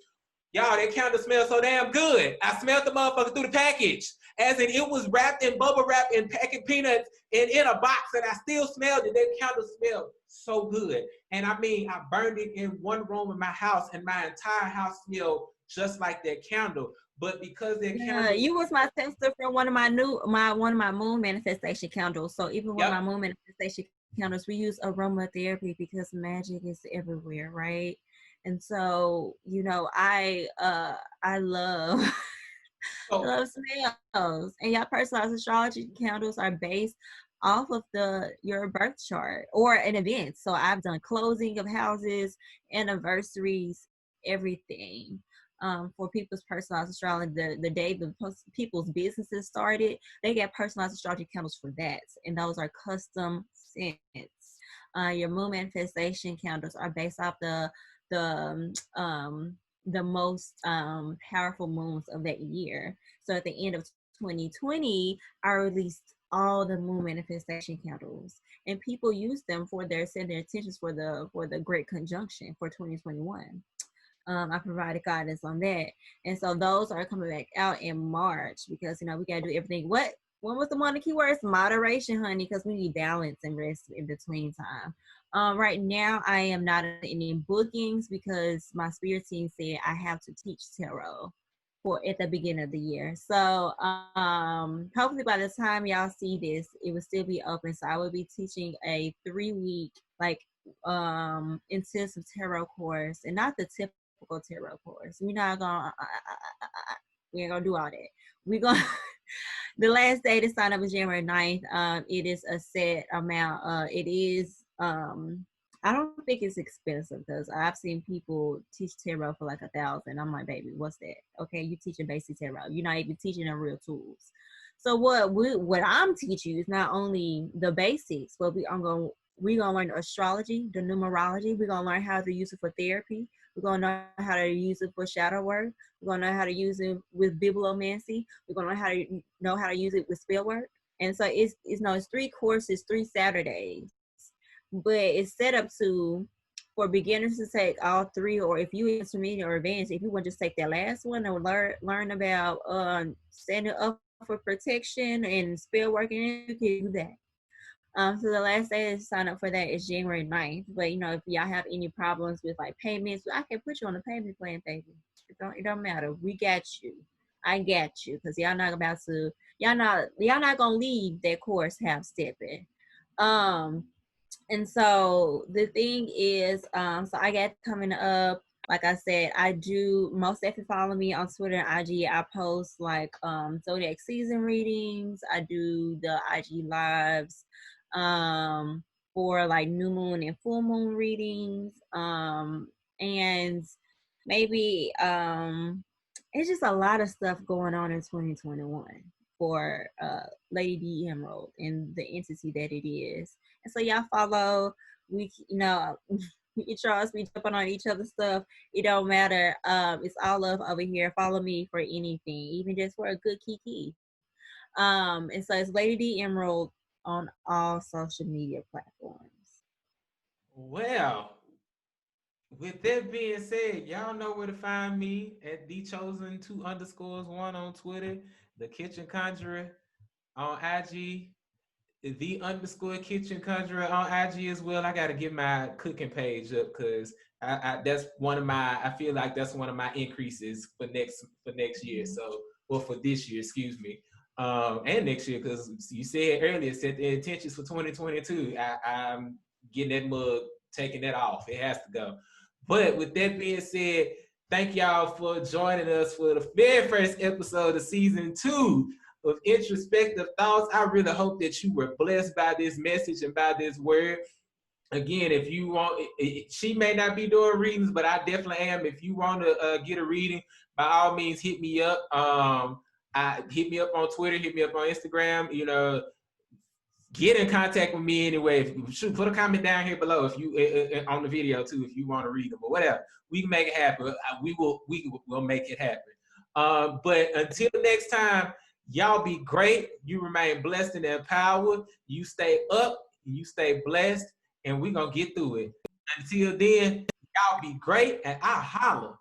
Y'all, that candle smells so damn good. I smelled the motherfucker through the package. As in, it was wrapped in bubble wrap and packaged peanuts and in a box, and I still smelled it. That candle smelled so good. And I mean, I burned it in one room in my house, and my entire house smelled just like that candle. But because that candle, you was my tester for one of my moon manifestation candles. So even with my moon manifestation candles, we use aromatherapy because magic is everywhere, right? And so, you know, I love I So, love smells. And your personalized astrology candles are based off of your birth chart or an event. So I've done closing of houses, anniversaries, everything. For people's personalized astrology, the day people's businesses started, they get personalized astrology candles for that, and those are custom scents. Your moon manifestation candles are based off the the most powerful moons of that year. So at the end of 2020, I released all the moon manifestation candles, and people use them for their setting their intentions for the great conjunction for 2021. I provided guidance on that, and so those are coming back out in March because, you know, we gotta do everything. When was the one of the keywords? Moderation, honey, because we need balance and rest in between time. Right now, I am not in any bookings because my spirit team said I have to teach tarot for at the beginning of the year. So hopefully by the time y'all see this, it will still be open. So I will be teaching a 3-week like intensive tarot course, and not the typical tarot course. We're not gonna we ain't gonna do all that. We gonna the last day to sign up is January 9th. It is a set amount. It is I don't think it's expensive because I've seen people teach tarot for like 1,000. I'm like, baby, what's that? Okay, you teaching basic tarot. You're not even teaching them real tools. So what I'm teaching is not only the basics, but we're gonna learn astrology, the numerology. We're gonna learn how to use it for therapy. We're gonna know how to use it for shadow work. We're gonna know how to use it with bibliomancy. We're gonna know how to use it with spell work. And so it's 3 courses, 3 Saturdays, but it's set up for beginners to take all 3, or if you intermediate or advanced, if you want to just take that last one and learn about setting up for protection and spell working, you can do that. So the last day to sign up for that is January 9th. But, you know, if y'all have any problems with like payments, I can put you on a payment plan, baby. It don't matter. We got you. I got you, because y'all not gonna leave that course half stepping. And so the thing is, so I got coming up. Like I said, I do most, if you follow me on Twitter and IG, I post like zodiac season readings. I do the IG lives for like new moon and full moon readings. And maybe it's just a lot of stuff going on in 2021 for Lady D Emerald and the entity that it is. And so y'all follow. We, you know, we trust. We jumping on each other's stuff. It don't matter. It's all love over here. Follow me for anything, even just for a good kiki. And so it's Lady D Emerald on all social media platforms. well, with that being said, y'all know where to find me at the chosen 2_1 on Twitter, the Kitchen Conjurer on IG, the_Kitchen Conjurer on IG as well. I got to get my cooking page up because that's one of my. I feel like that's one of my increases for next year. So, well, for this year, excuse me, and next year, because you said earlier, set the intentions for 2022. I'm getting that mug, taking that off. It has to go. But with that being said, thank y'all for joining us for the very first episode of season 2 of Introspective Thoughts. I really hope that you were blessed by this message and by this word. Again, if you want, she may not be doing readings, but I definitely am. If you want to get a reading, by all means, hit me up. Hit me up on Twitter, hit me up on Instagram. You know, get in contact with me anyway. Shoot, put a comment down here below if you on the video too, if you want to read them or whatever. We can make it happen. We'll make it happen. But until next time, y'all be great. You remain blessed and empowered. You stay up. You stay blessed, and we're gonna get through it. Until then, y'all be great, and I'll holler.